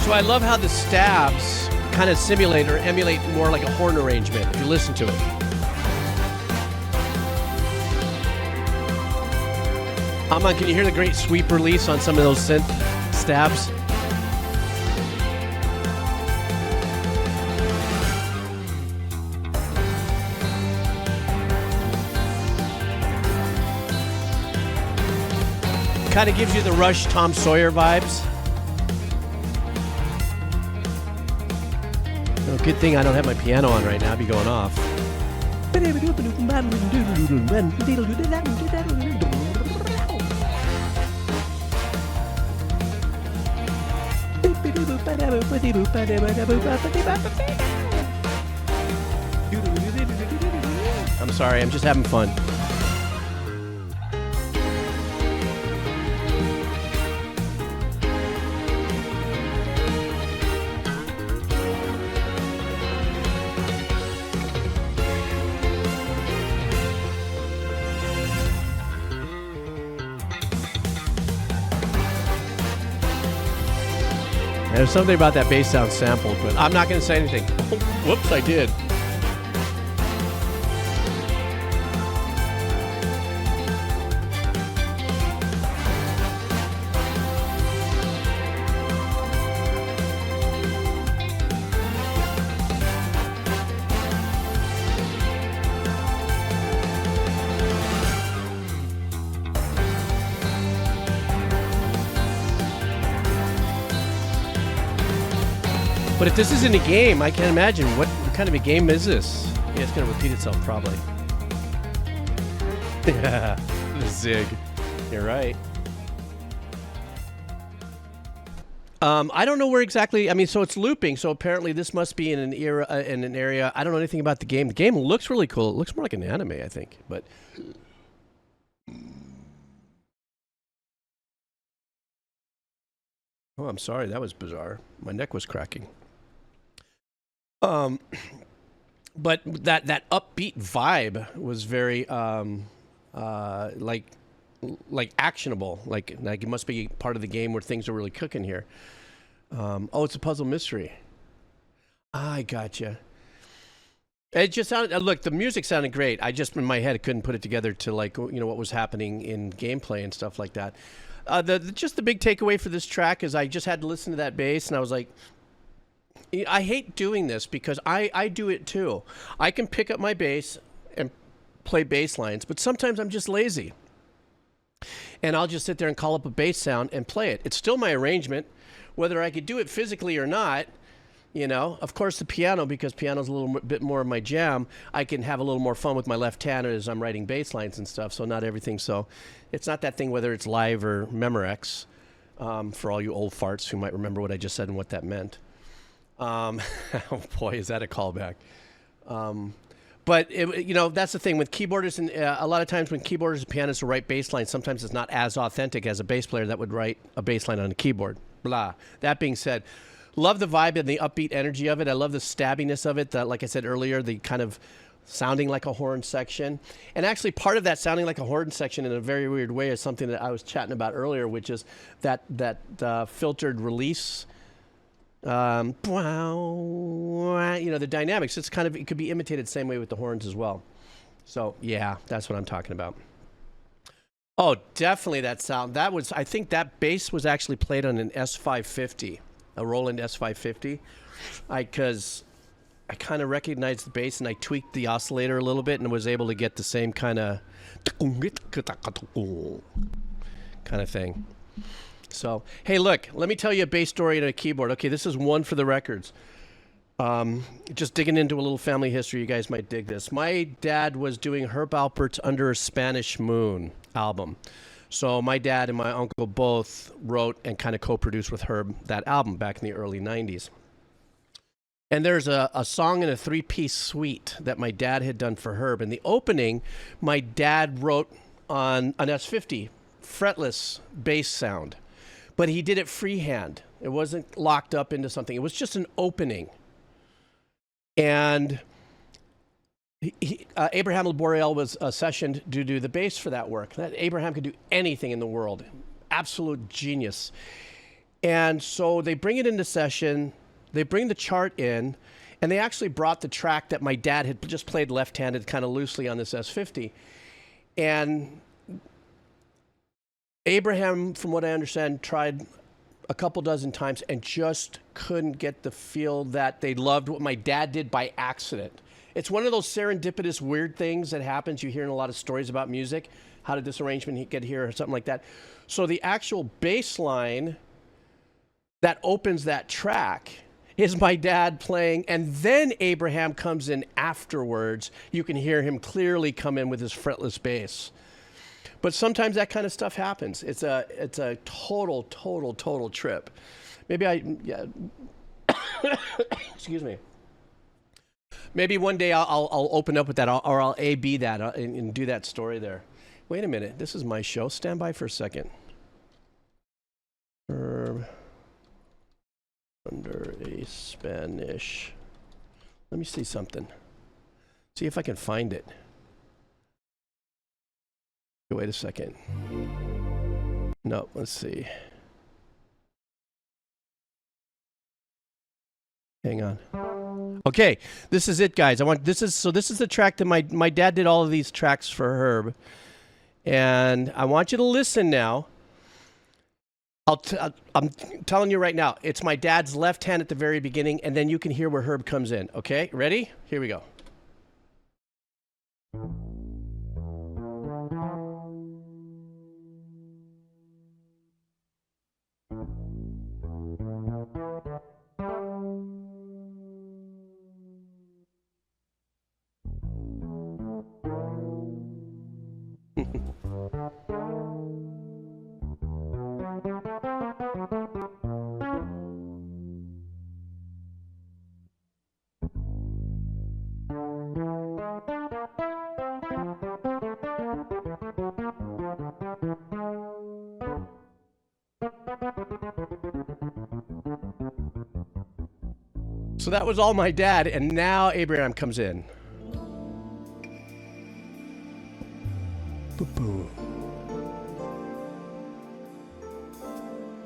So I love how the stabs kind of simulate or emulate more like a horn arrangement if you listen to it. Aman, can you hear the great sweep release on some of those synth stabs? Kind of gives you the Rush Tom Sawyer vibes. Good thing I don't have my piano on right now. I'd be going off. I'm sorry, I'm just having fun. There's something about that bass sound sampled, but I'm not going to say anything. Whoops, I did. But if this isn't a game, I can't imagine. What kind of a game is this? Yeah, it's going to repeat itself, probably. Yeah, the zig. You're right. I don't know where exactly. I mean, so it's looping. So apparently, this must be in an era, in an area. I don't know anything about the game. The game looks really cool. It looks more like an anime, I think. But oh, I'm sorry. That was bizarre. My neck was cracking. But that upbeat vibe was very like actionable. Like it must be part of the game where things are really cooking here. Oh, it's a puzzle mystery. I gotcha. It just sounded. Look, the music sounded great. I just in my head couldn't put it together to like what was happening in gameplay and stuff like that. Just the big takeaway for this track is I just had to listen to that bass and I was like, I hate doing this because I do it too. I can pick up my bass and play bass lines, but sometimes I'm just lazy. And I'll just sit there and call up a bass sound and play it. It's still my arrangement, whether I could do it physically or not. Of course the piano, because piano's a little bit more of my jam, I can have a little more fun with my left hand as I'm writing bass lines and stuff, so not everything. So it's not that thing whether it's live or Memorex, for all you old farts who might remember what I just said and what that meant. Oh boy, is that a callback. But that's the thing with keyboarders, and a lot of times when keyboarders and pianists will write bass lines, sometimes it's not as authentic as a bass player that would write a bass line on a keyboard. Blah. That being said, love the vibe and the upbeat energy of it. I love the stabbiness of it. Like I said earlier, the kind of sounding like a horn section. And actually part of that sounding like a horn section in a very weird way is something that I was chatting about earlier, which is that filtered release. The dynamics. It could be imitated the same way with the horns as well. So yeah, that's what I'm talking about. Oh, definitely that sound. I think that bass was actually played on an S550, a Roland S550. Because I kind of recognized the bass and I tweaked the oscillator a little bit and was able to get the same kind of thing. So, hey, look, let me tell you a bass story and a keyboard. Okay, this is one for the records. Just digging into a little family history, you guys might dig this. My dad was doing Herb Alpert's Under a Spanish Moon album. So my dad and my uncle both wrote and kind of co-produced with Herb that album back in the early 90s. And there's a song in a 3-piece suite that my dad had done for Herb. And the opening, my dad wrote on an S50, fretless bass sound. But he did it freehand. It wasn't locked up into something. It was just an opening. And Abraham Laboreal was sessioned to do the bass for that work. Abraham could do anything in the world. Absolute genius. And so they bring it into session. They bring the chart in. And they actually brought the track that my dad had just played left-handed kind of loosely on this S50. And Abraham, from what I understand, tried a couple dozen times and just couldn't get the feel that they loved what my dad did by accident. It's one of those serendipitous weird things that happens. You hear in a lot of stories about music. How did this arrangement get here or something like that? So the actual bass line that opens that track is my dad playing, and then Abraham comes in afterwards. You can hear him clearly come in with his fretless bass. But sometimes that kind of stuff happens. It's a total trip. Maybe yeah. Excuse me. Maybe one day I'll open up with that, or I'll A/B that and do that story there. Wait a minute. This is my show. Stand by for a second. Verb under a Spanish. Let me see something. See if I can find it. Wait a second. No, let's see. Hang on. Okay, this is it, guys. This is the track that my dad did all of these tracks for Herb, and I want you to listen now. I'm telling you right now, it's my dad's left hand at the very beginning, and then you can hear where Herb comes in. Okay, ready? Here we go. So that was all my dad, and now Abraham comes in. Boom.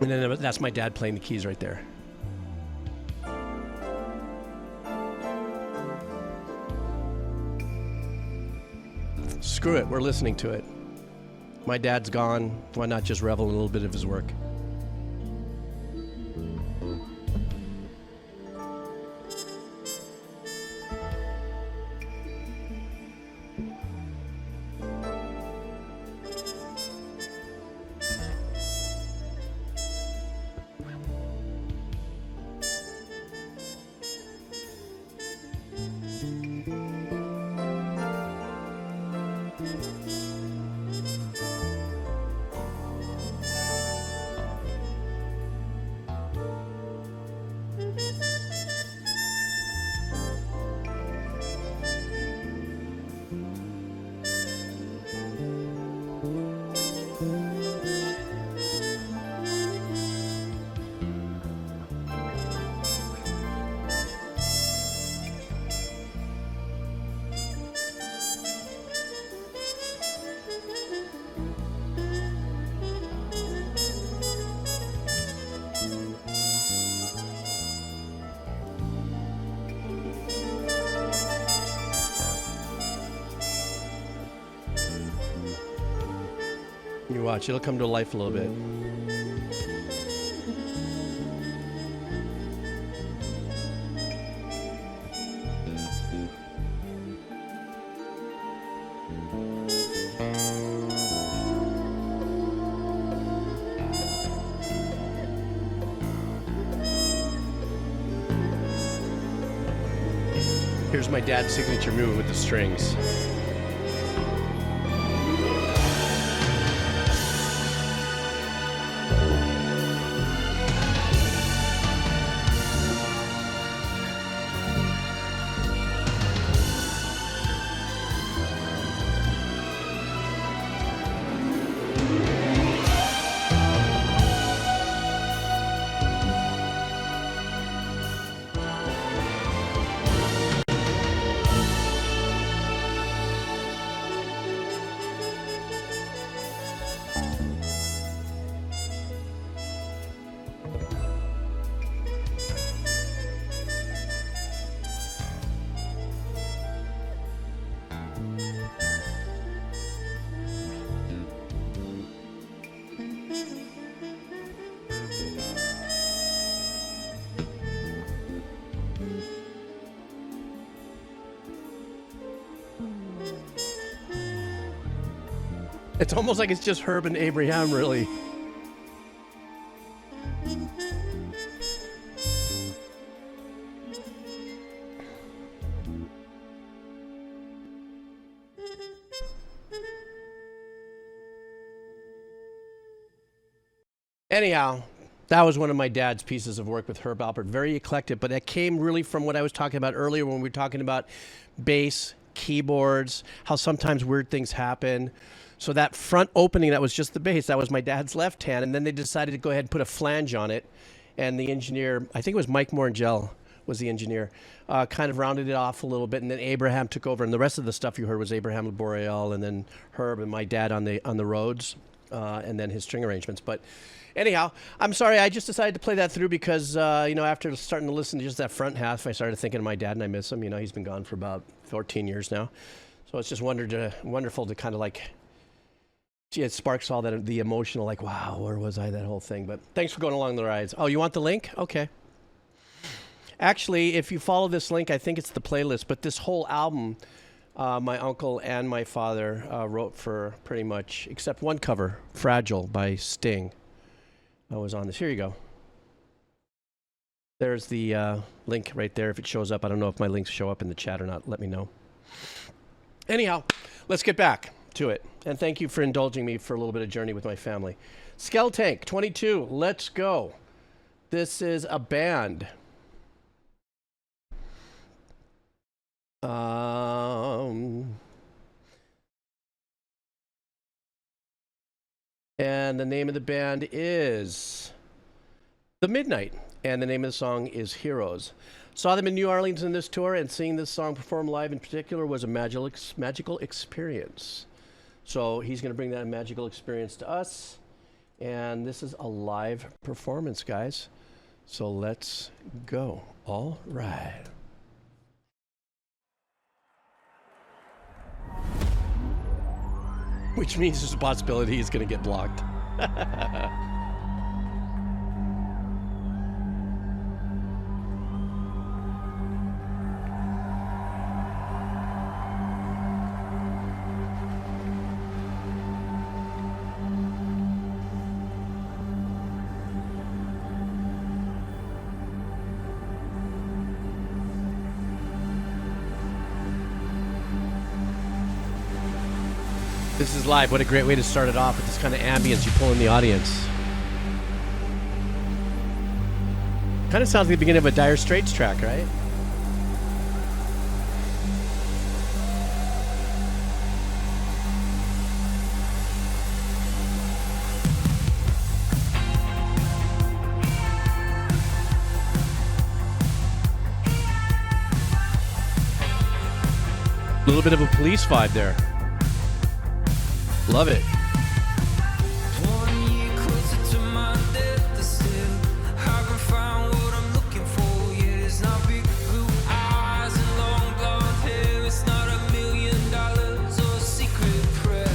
And then that's my dad playing the keys right there. Screw it, we're listening to it. My dad's gone. Why not just revel in a little bit of his work? You watch, it'll come to life a little bit. Here's my dad's signature move with the strings. It's almost like it's just Herb and Abraham, really. Anyhow, That was one of my dad's pieces of work with Herb Alpert. Very eclectic, but that came really from what I was talking about earlier when we were talking about bass, keyboards, how sometimes weird things happen. So that front opening, that was just the bass. That was my dad's left hand. And then they decided to go ahead and put a flange on it. And the engineer, I think it was Mike Morangel was the engineer, kind of rounded it off a little bit. And then Abraham took over. And the rest of the stuff you heard was Abraham Laboreal and then Herb and my dad on the Rhodes and then his string arrangements. But anyhow, I'm sorry. I just decided to play that through because, after starting to listen to just that front half, I started thinking of my dad and I miss him. You know, he's been gone for about 14 years now. So it's just wonderful to kind of like, it sparks all that, the emotional, like, wow, where was I, that whole thing. But thanks for going along the rides. Oh, you want the link? Okay. Actually, if you follow this link, I think it's the playlist. But this whole album, my uncle and my father wrote for pretty much, except one cover, Fragile by Sting. I was on this. Here you go. There's the link right there if it shows up. I don't know if my links show up in the chat or not. Let me know. Anyhow, let's get back to it. And thank you for indulging me for a little bit of journey with my family. Skeltank 22, let's go. This is a band. And the name of the band is The Midnight. And the name of the song is Heroes. Saw them in New Orleans in this tour, and seeing this song performed live in particular was a magical experience. So he's going to bring that magical experience to us. And this is a live performance, guys. So let's go. All right. Which means there's a possibility he's going to get blocked. This is live. What a great way to start it off with this kind of ambience you pull in the audience. Kind of sounds like the beginning of a Dire Straits track, right? A little bit of a Police vibe there. Love it. 1 year closer to my death, still haven't found what I'm looking for yet. It's not big blue eyes and long blonde hair. It's not $1 million or a secret prayer.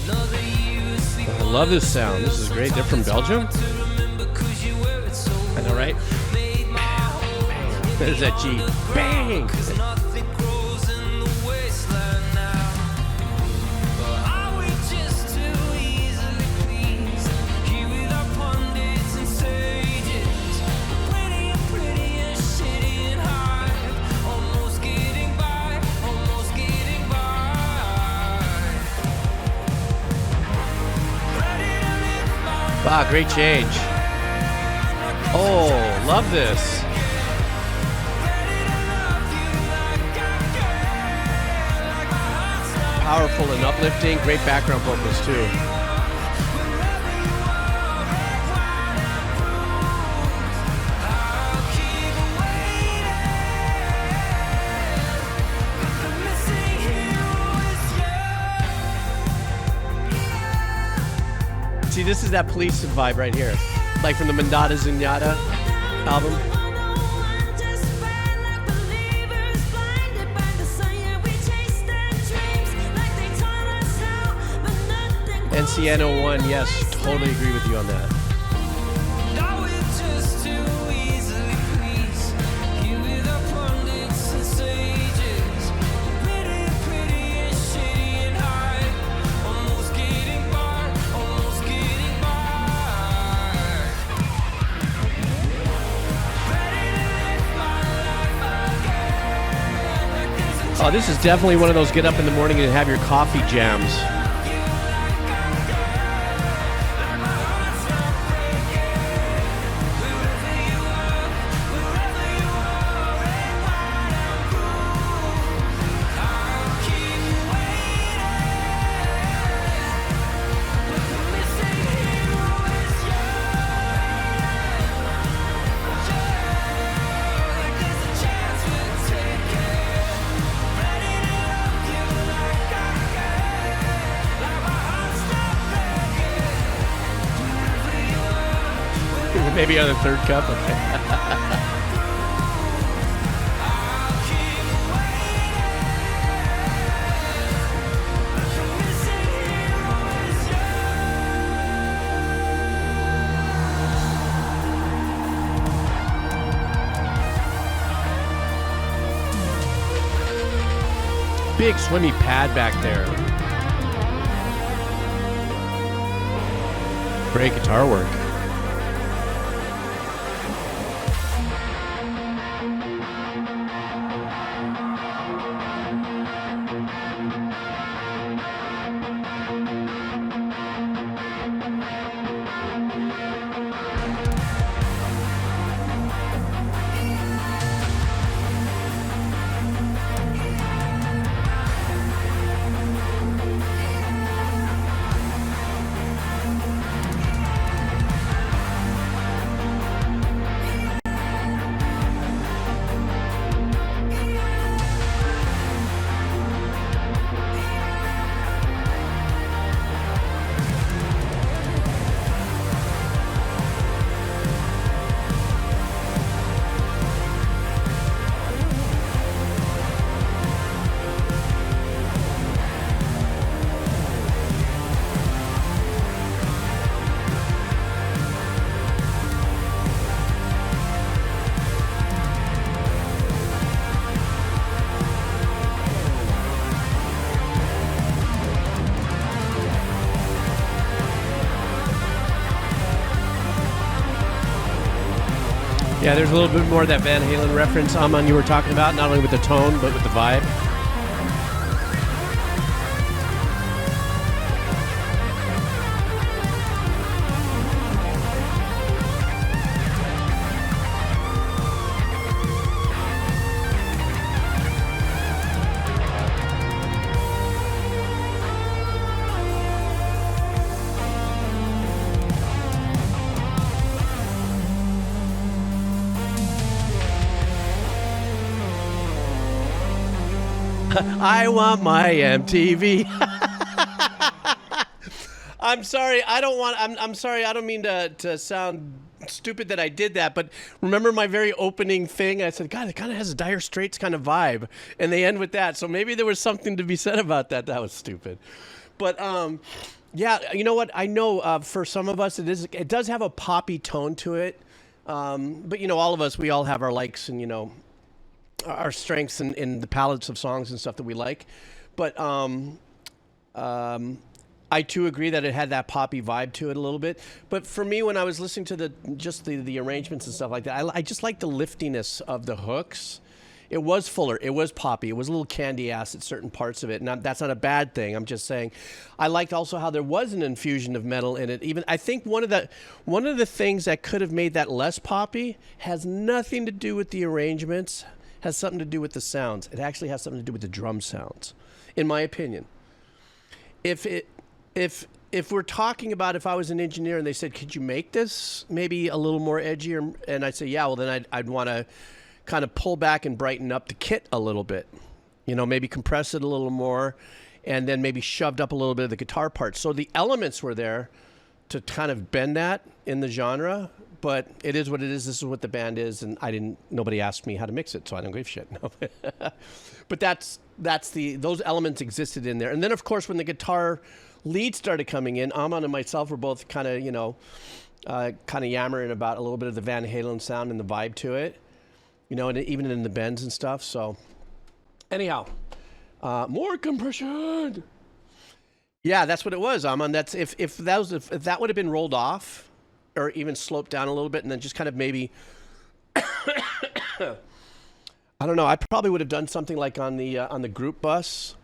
Another year asleep. I love this sound. This is great. They're from Belgium. I know, right? There's that G. Bang! Wow, great change. Oh, love this. Powerful and uplifting. Great background vocals, too. See, this is that Police vibe right here. Like from the Mandata Zenyatta album. NCN01, yes, totally agree with you on that. Oh, this is definitely one of those get up in the morning and have your coffee jams. be on the third cup. Okay. Big swimmy pad back there. Great guitar work. Yeah, there's a little bit more of that Van Halen reference, Aman, you were talking about, not only with the tone, but with the vibe. I want my MTV. I'm sorry. I don't want. I'm sorry. I don't mean to sound stupid that I did that. But remember my very opening thing? I said, God, it kind of has a Dire Straits kind of vibe, and they end with that. So maybe there was something to be said about that. That was stupid. But yeah, you know what? I know for some of us it does have a poppy tone to it. But you know, all of us, we all have our likes and our strengths in the palettes of songs and stuff that we like. But I too agree that it had that poppy vibe to it a little bit. But for me, when I was listening to the arrangements and stuff like that, I just like the liftiness of the hooks. It was fuller. It was poppy. It was a little candy ass at certain parts of it. And that's not a bad thing. I'm just saying, I liked also how there was an infusion of metal in it. Even I think one of the things that could have made that less poppy has nothing to do with the arrangements. Has something to do with the sounds. It actually has something to do with the drum sounds, in my opinion. If we're talking about if I was an engineer and they said, could you make this maybe a little more edgy? And I'd say, yeah, well, then I'd want to kind of pull back and brighten up the kit a little bit. Maybe compress it a little more and then maybe shoved up a little bit of the guitar parts. So the elements were there to kind of bend that in the genre. But it is what it is. This is what the band is, and nobody asked me how to mix it, so I don't give a shit. No. But those elements existed in there. And then, of course, when the guitar lead started coming in, Aman and myself were both kind of yammering about a little bit of the Van Halen sound and the vibe to it, and even in the bends and stuff. So, anyhow, more compression. Yeah, that's what it was, Aman. That's if that would have been rolled off. Or even sloped down a little bit, and then just kind of maybe, I don't know. I probably would have done something like on the group bus,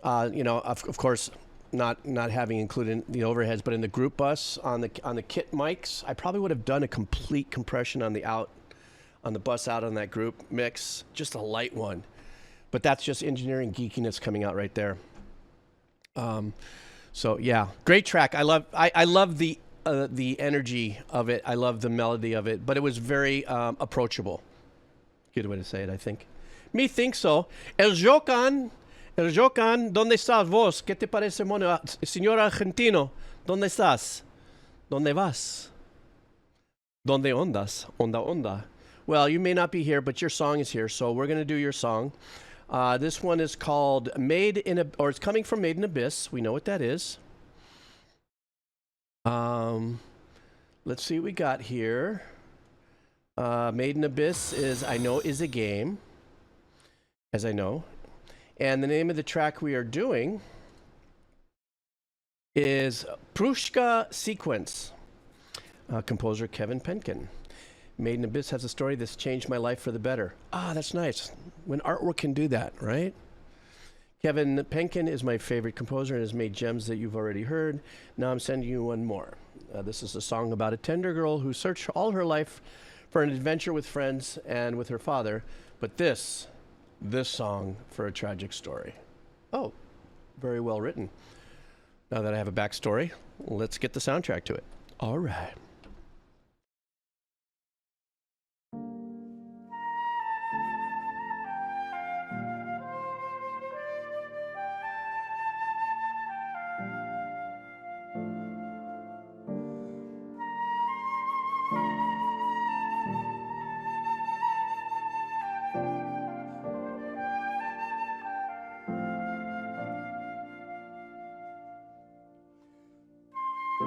of course, not having included the overheads, but in the group bus on the kit mics, I probably would have done a complete compression on the bus out on that group mix, just a light one. But that's just engineering geekiness coming out right there. So yeah, great track. I love the energy of it. I love the melody of it, but it was very approachable. Good way to say it, I think. Me think so. El Jocan, ¿dónde estás vos? ¿Qué te parece, mono? Señor Argentino, ¿dónde estás? ¿Dónde vas? Donde ondas? Onda onda. Well, you may not be here, but your song is here, so we're going to do your song. This one is called it's coming from Made in Abyss. We know what that is. Let's see what we got here. Made in Abyss is a game, as I know. And the name of the track we are doing is Prushka Sequence. Composer Kevin Penkin. Made in Abyss has a story that's changed my life for the better. That's nice. When artwork can do that, right? Kevin Penkin is my favorite composer and has made gems that you've already heard. Now I'm sending you one more. This is a song about a tender girl who searched all her life for an adventure with friends and with her father. But this song for a tragic story. Oh, very well written. Now that I have a backstory, let's get the soundtrack to it. All right.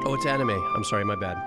Oh, it's anime. I'm sorry, my bad.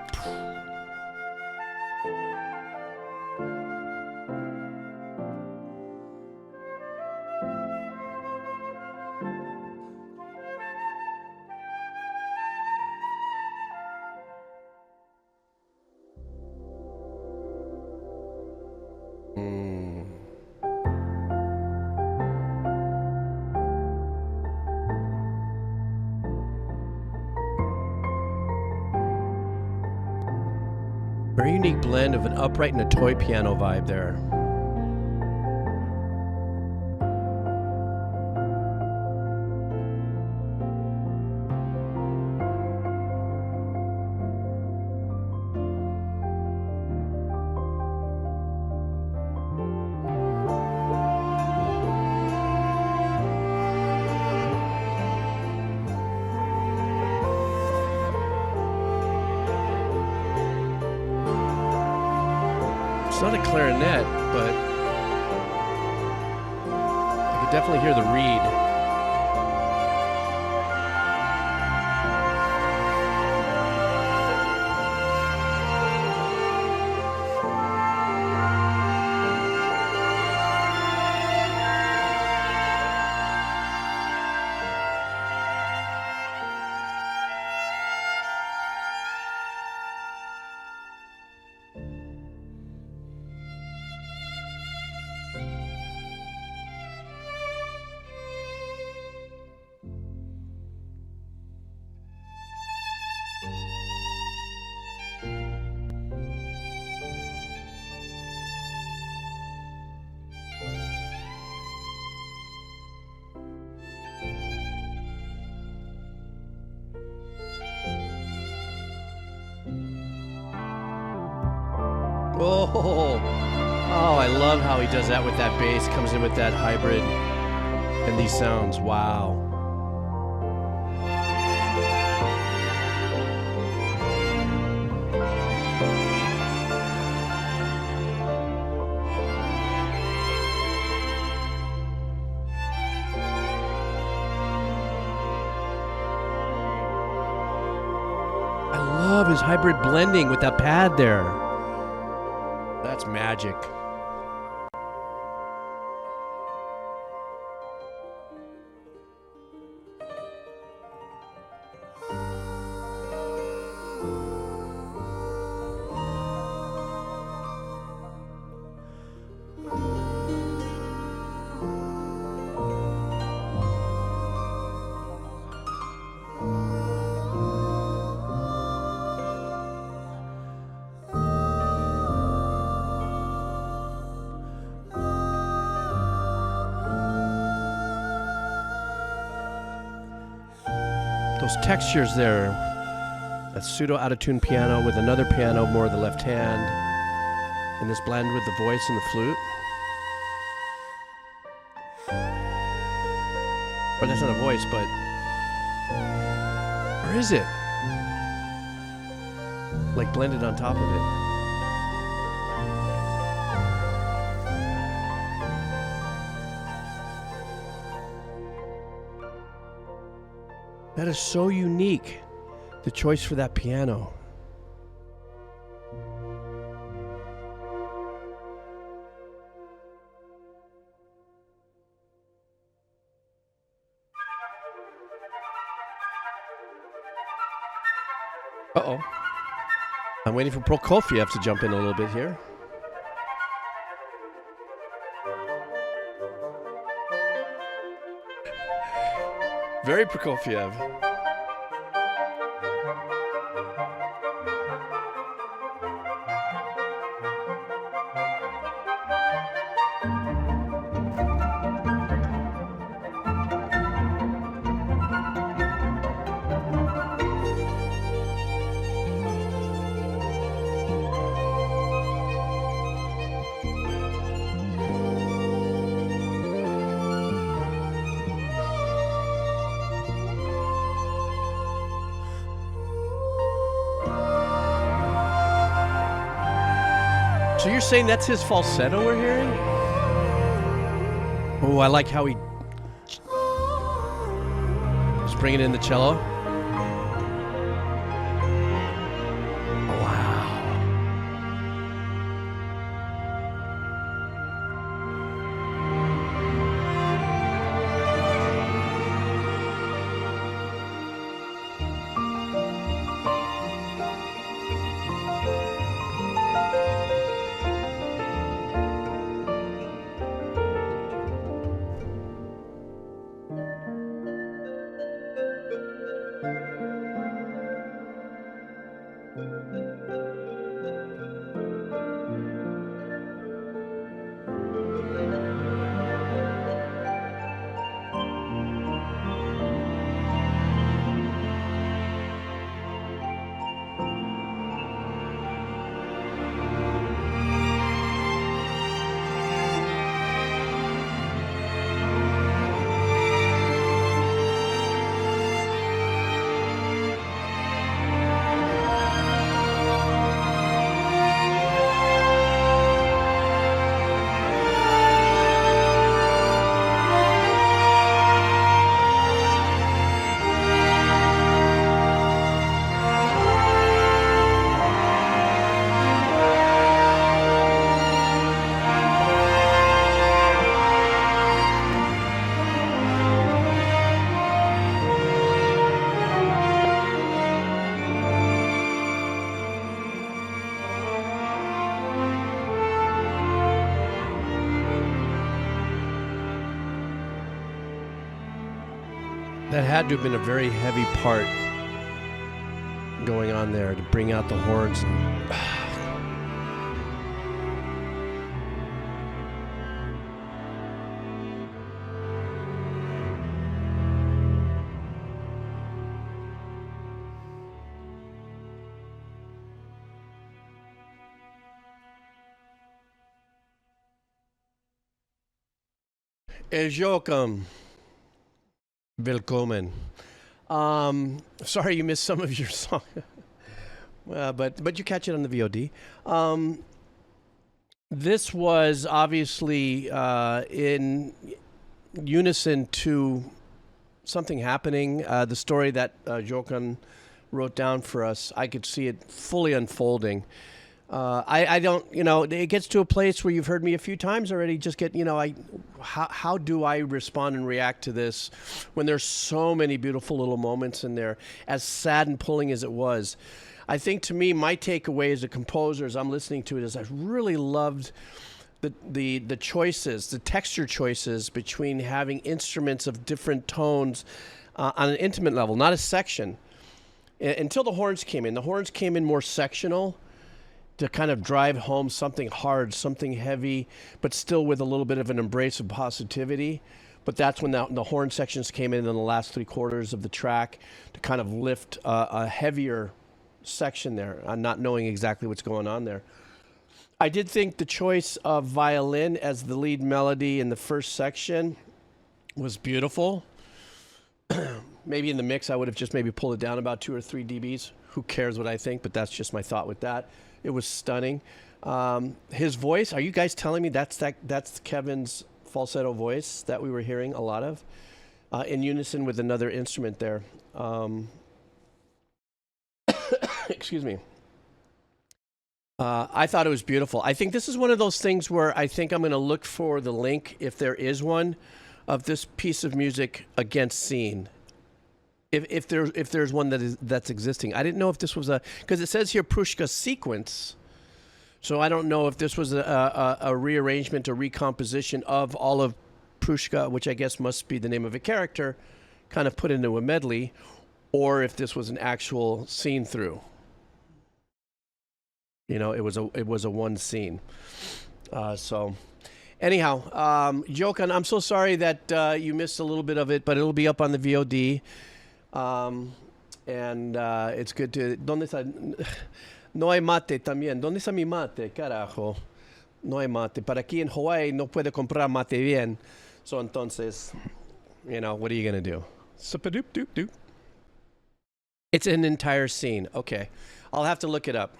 Very unique blend of an upright and a toy piano vibe there. It's not a clarinet, but I could definitely hear the reed. Oh, I love how he does that with that bass, comes in with that hybrid and these sounds. Wow. I love his hybrid blending with that pad there. That's magic. Those textures there, that pseudo out-of-tune piano with another piano, more of the left hand, and this blend with the voice and the flute. Or that's not a voice, but... Or is it? Like blended on top of it. That is so unique, the choice for that piano. Uh-oh. I'm waiting for Prokofiev to jump in a little bit here. Very Prokofiev. So you're saying that's his falsetto we're hearing? Oh, I like how he was bringing in the cello. Wow. That had to have been a very heavy part going on there to bring out the horns. Welcome. Willkommen. Sorry you missed some of your song. But you catch it on the VOD. This was obviously in unison to something happening. The story that Jokan wrote down for us, I could see it fully unfolding. I don't, it gets to a place where you've heard me a few times already. Just get, how do I respond and react to this when there's so many beautiful little moments in there, as sad and pulling as it was. I think to me, my takeaway as a composer, as I'm listening to it, is I really loved the choices, the texture choices between having instruments of different tones on an intimate level, not a section. Until the horns came in. The horns came in more sectional, to kind of drive home something hard, something heavy, but still with a little bit of an embrace of positivity. But that's when the horn sections came in the last 3/4 of the track to kind of lift a heavier section there, not knowing exactly what's going on there. I did think the choice of violin as the lead melody in the first section was beautiful. Maybe in the mix, I would have just maybe pulled it down about 2 or 3 dBs. Who cares what I think, but that's just my thought with that. It was stunning. His voice, are you guys telling me that's Kevin's falsetto voice that we were hearing a lot of? in unison with another instrument there. Excuse me. I thought it was beautiful. I think this is one of those things where I think I'm going to look for the link, if there is one, of this piece of music against scene. If there's one that's existing. I didn't know if this was because it says here Prushka sequence. So I don't know if this was a rearrangement or recomposition of all of Prushka, which I guess must be the name of a character, kind of put into a medley, or if this was an actual scene through. You know, it was a one scene. So anyhow, Jokan, I'm so sorry that you missed a little bit of it, but it'll be up on the VOD. And it's good to... ¿Dónde está? No hay mate también. ¿Dónde está mi mate? Carajo. No hay mate. Para aquí en Hawaii no puede comprar mate bien. So entonces, you know, what are you going to do? Supadoop-doop-doop. It's an entire scene. Okay. I'll have to look it up.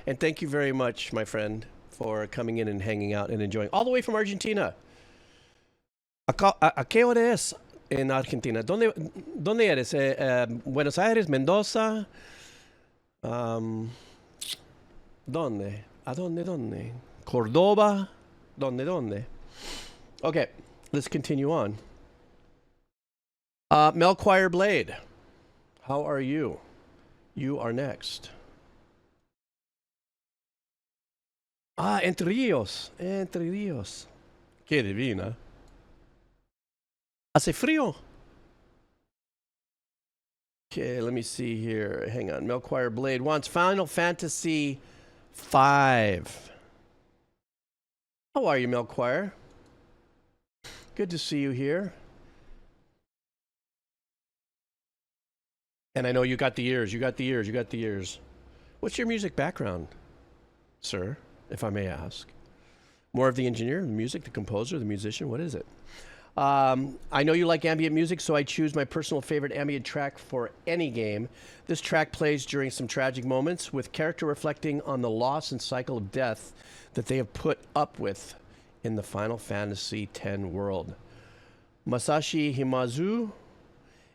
And thank you very much, my friend, for coming in and hanging out and enjoying. All the way from Argentina. ¿A qué hora es en Argentina? ¿Dónde eres? Buenos Aires, Mendoza. ¿Dónde? ¿A dónde? Córdoba. ¿Dónde? Okay, let's continue on. Melchior Blade, how are you? You are next. Entre Ríos. Qué divina. Hace frío. Okay, let me see here. Hang on. Melchior Blade wants Final Fantasy V. How are you, Melchior? Good to see you here. And I know you got the ears. What's your music background, sir, if I may ask? More of the engineer, the music, the composer, the musician? What is it? I know you like ambient music, so I choose my personal favorite ambient track for any game. This track plays during some tragic moments, with character reflecting on the loss and cycle of death that they have put up with in the Final Fantasy X world. Masashi Himazu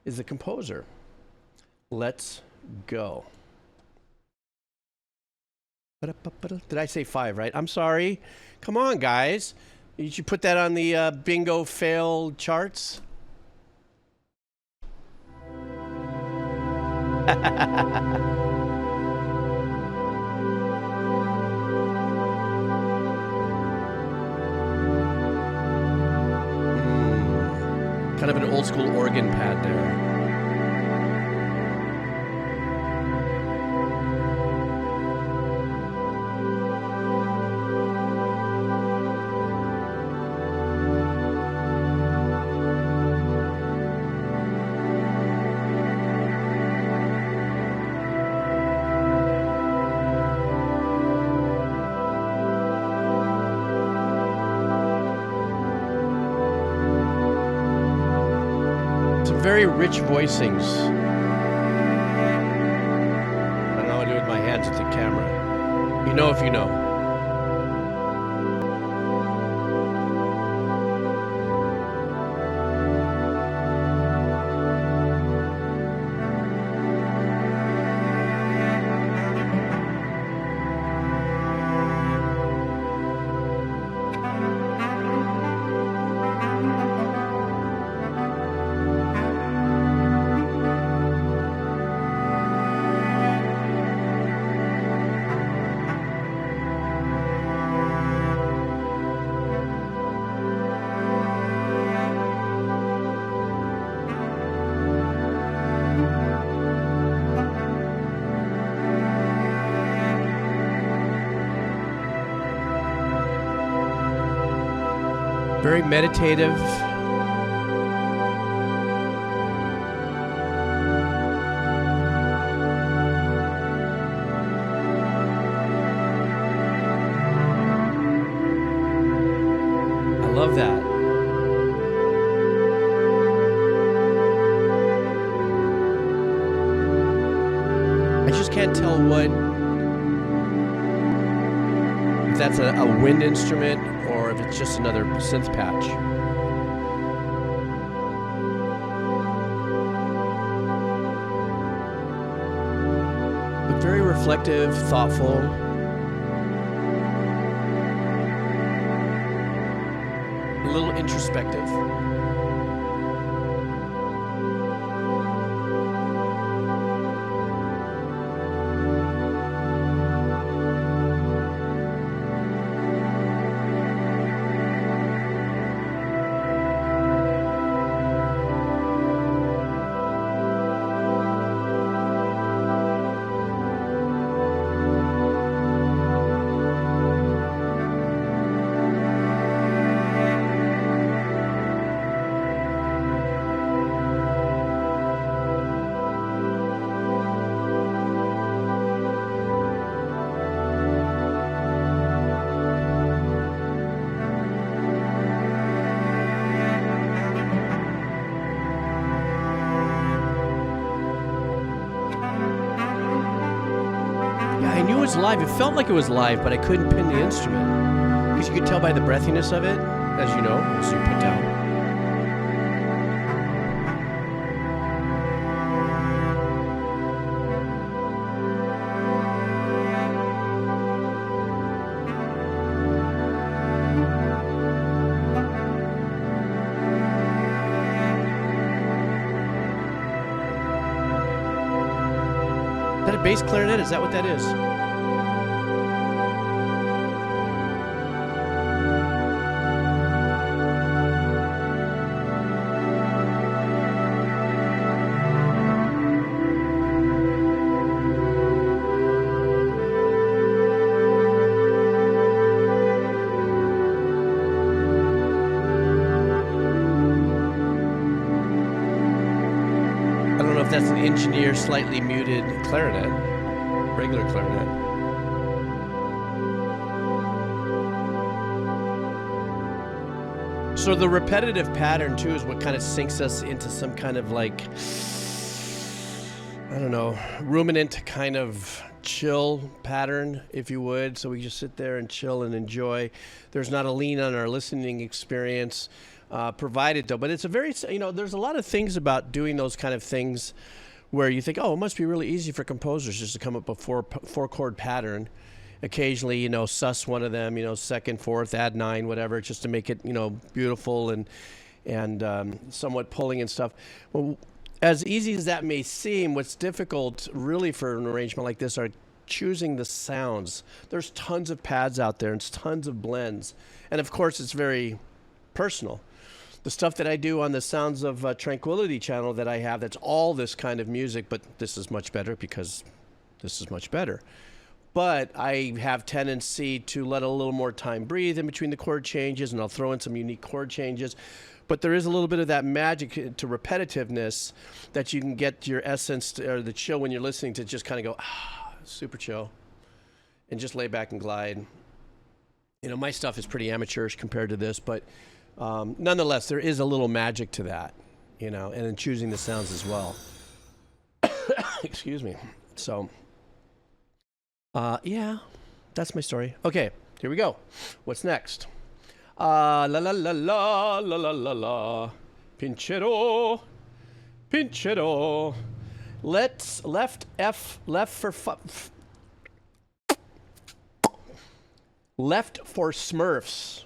is the composer. Let's go. Did I say 5, right? I'm sorry. Come on, guys. You should put that on the bingo fail charts. Kind of an old school organ pad there. Very rich voicings. I don't know what to do with my hands at the camera. You know if you know. Very meditative. I love that. I just can't tell if that's a wind instrument or if it's just another synth patch. Very reflective, thoughtful. A little introspective. I knew it was live. It felt like it was live, but I couldn't pin the instrument. Because you could tell by the breathiness of it, as you know, as you put down. Is that a bass clarinet? Is that what that is? I don't know if that's an engineer slightly muted clarinet, regular clarinet. So the repetitive pattern too is what kind of sinks us into some kind of like, I don't know, ruminant kind of chill pattern, if you would. So we just sit there and chill and enjoy. There's not a lean on our listening experience. Provided though, but it's a very, there's a lot of things about doing those kind of things where you think, oh, it must be really easy for composers just to come up with a four chord pattern. Occasionally, suss one of them, second, fourth, add 9, whatever, just to make it, beautiful and somewhat pulling and stuff. Well, as easy as that may seem, what's difficult really for an arrangement like this are choosing the sounds. There's tons of pads out there and tons of blends. And of course, it's very personal. The stuff that I do on the Sounds of Tranquility channel that I have, that's all this kind of music, but this is much better because this is much better. But I have tendency to let a little more time breathe in between the chord changes, and I'll throw in some unique chord changes. But there is a little bit of that magic to repetitiveness that you can get your essence or the chill when you're listening to just kind of go, super chill, and just lay back and glide. My stuff is pretty amateurish compared to this, but nonetheless, there is a little magic to that, and in choosing the sounds as well. Excuse me. So, yeah, that's my story. Okay, here we go. What's next? La la la la la la la la la. Pinchero, pinchero. Let's left for left for Smurfs.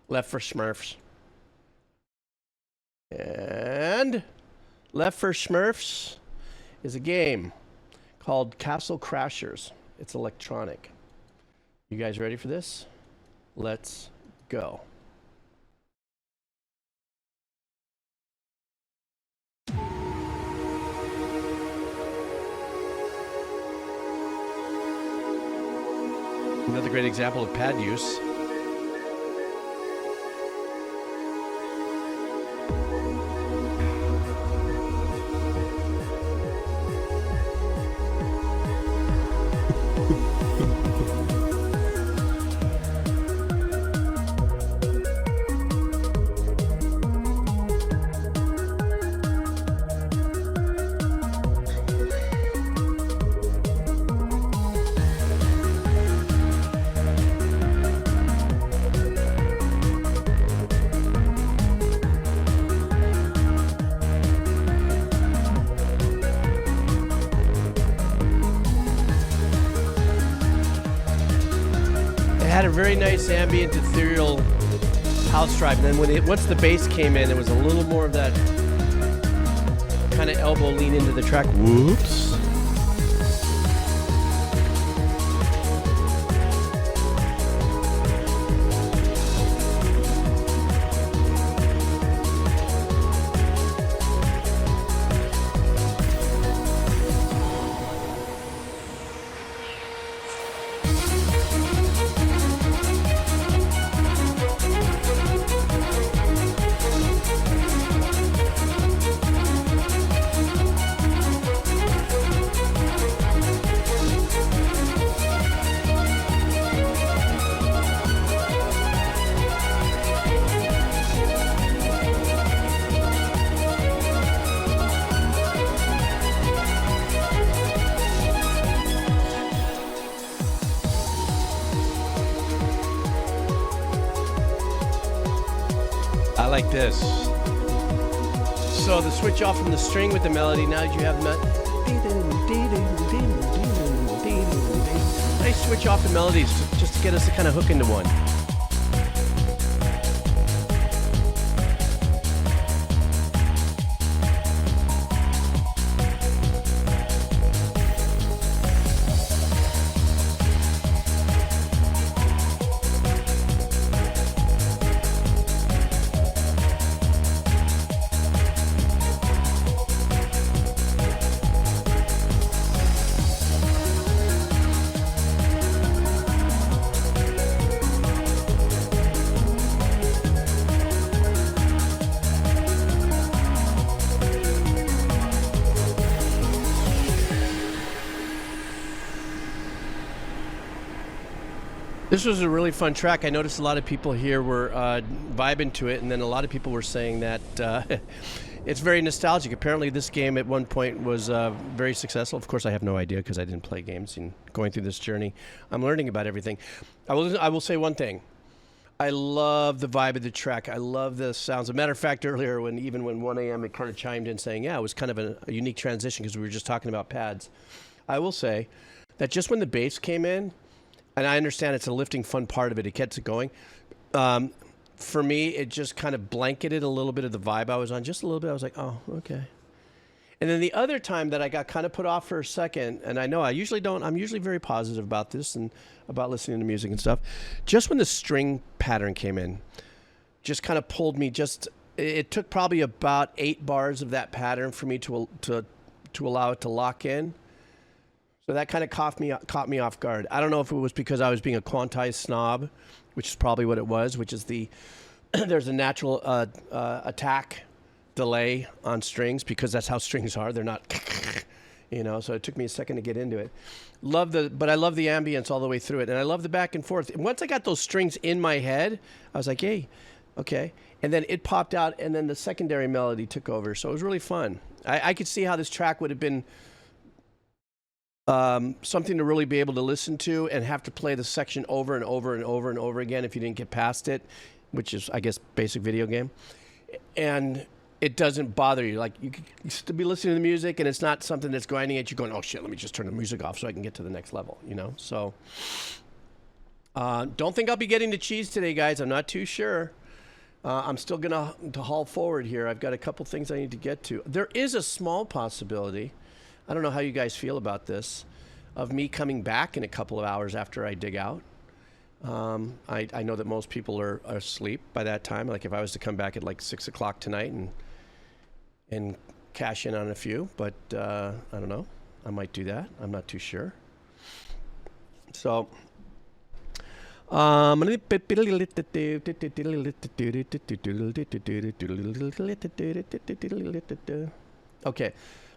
Left for Smurfs. And Left for Smurfs is a game called Castle Crashers. It's electronic. You guys ready for this? Let's go. Another great example of pad use. had a very nice ambient ethereal house drive, and then once the bass came in, there was a little more of that kind of elbow lean into the track. Whoops. Like this. So the switch off from the string with the melody, now that you have nice switch off the melodies just to get us to kind of hook into one. This was a really fun track. I noticed a lot of people here were vibing to it, and then a lot of people were saying that it's very nostalgic. Apparently this game at one point was very successful. Of course, I have no idea because I didn't play games. And going through this journey, I'm learning about everything. I will say one thing. I love the vibe of the track. I love the sounds. As a matter of fact, earlier, even when 1 a.m. it kind of chimed in saying, yeah, it was kind of a unique transition because we were just talking about pads. I will say that just when the bass came in, and I understand it's a lifting, fun part of it. It gets it going. For me, it just kind of blanketed a little bit of the vibe I was on. Just a little bit. I was like, oh, okay. And then the other time that I got kind of put off for a second, and I know I usually don't. I'm usually very positive about this and about listening to music and stuff. Just when the string pattern came in, just kind of pulled me. It took probably about 8 bars of that pattern for me to allow it to lock in. So that kind of caught me off guard. I don't know if it was because I was being a quantized snob, which is probably what it was, which is there's a natural attack delay on strings because that's how strings are. They're not, so it took me a second to get into it. But I love the ambience all the way through it. And I love the back and forth. And once I got those strings in my head, I was like, hey, okay. And then it popped out and then the secondary melody took over. So it was really fun. I could see how this track would have been something to really be able to listen to and have to play the section over and over and over and over again if you didn't get past it, which is, I guess, basic video game. And it doesn't bother you. Like, you could still be listening to the music and it's not something that's grinding at you going, oh shit, let me just turn the music off so I can get to the next level, So, don't think I'll be getting to cheese today, guys. I'm not too sure. I'm still going to haul forward here. I've got a couple things I need to get to. There is a small possibility, I don't know how you guys feel about this, of me coming back in a couple of hours after I dig out. I know that most people are asleep by that time. Like if I was to come back at like 6 o'clock tonight and cash in on a few, but I don't know. I might do that. I'm not too sure. So, okay.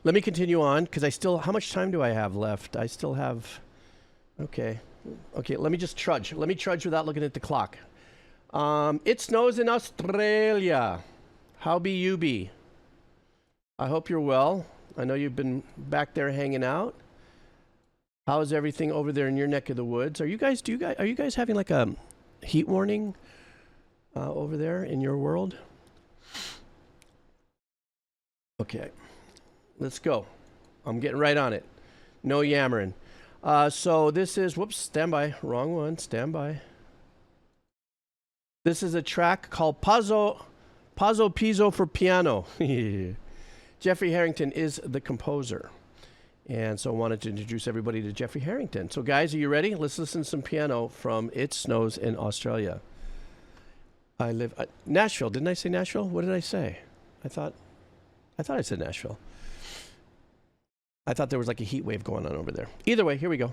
Let me continue on because how much time do I have left? I still have, okay, let me just trudge. Let me trudge without looking at the clock. It snows in Australia. How be you be? I hope you're well. I know you've been back there hanging out. How is everything over there in your neck of the woods? Are you guys having like a heat warning over there in your world? Okay. Let's go. I'm getting right on it. No yammering. So this is, whoops, stand by. Wrong one. Stand by. This is a track called Pazzo Pizzo for piano. Jeffrey Harrington is the composer. And so I wanted to introduce everybody to Jeffrey Harrington. So guys, are you ready? Let's listen to some piano from It Snows in Australia. I live Nashville. Didn't I say Nashville? What did I say? I thought I said Nashville. I thought there was like a heat wave going on over there. Either way, here we go.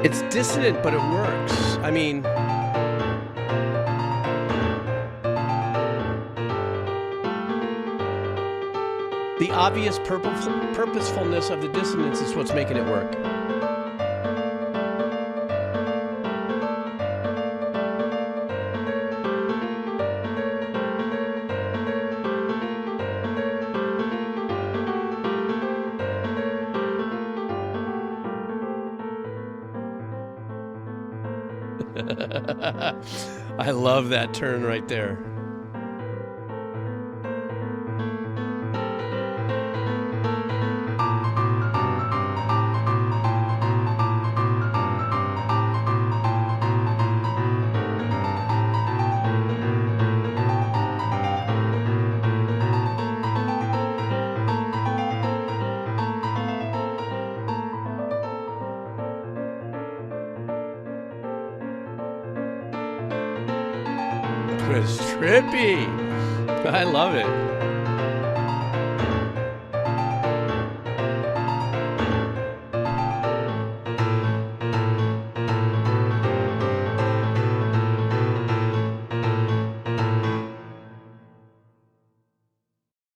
It's dissonant, but it works. I mean, the obvious purposefulness of the dissonance is what's making it work. I love that turn right there. It's trippy. I love it.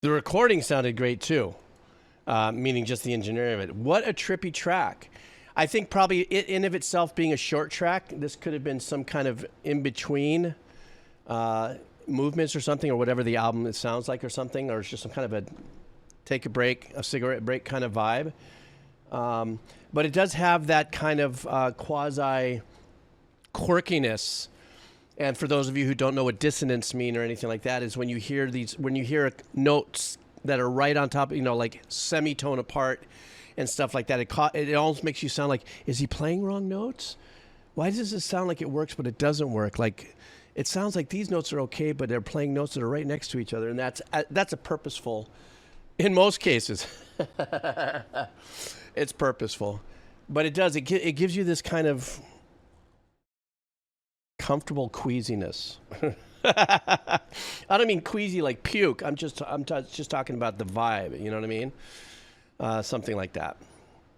The recording sounded great too, meaning just the engineering of it. What a trippy track. I think probably it in of itself being a short track, this could have been some kind of in-between movements or something, or whatever the album it sounds like or something, or it's just some kind of a take a break, a cigarette break kind of vibe. But it does have that kind of quasi quirkiness. And for those of you who don't know what dissonance mean or anything like that, is when you hear notes that are right on top, like semitone apart and stuff like that. It almost makes you sound like, is he playing wrong notes? Why does it sound like it works, but it doesn't work? Like, it sounds like these notes are okay, but they're playing notes that are right next to each other, and that's a purposeful, in most cases. It's purposeful, but it gives you this kind of comfortable queasiness. I don't mean queasy like puke. I'm just talking about the vibe. You know what I mean? Something like that.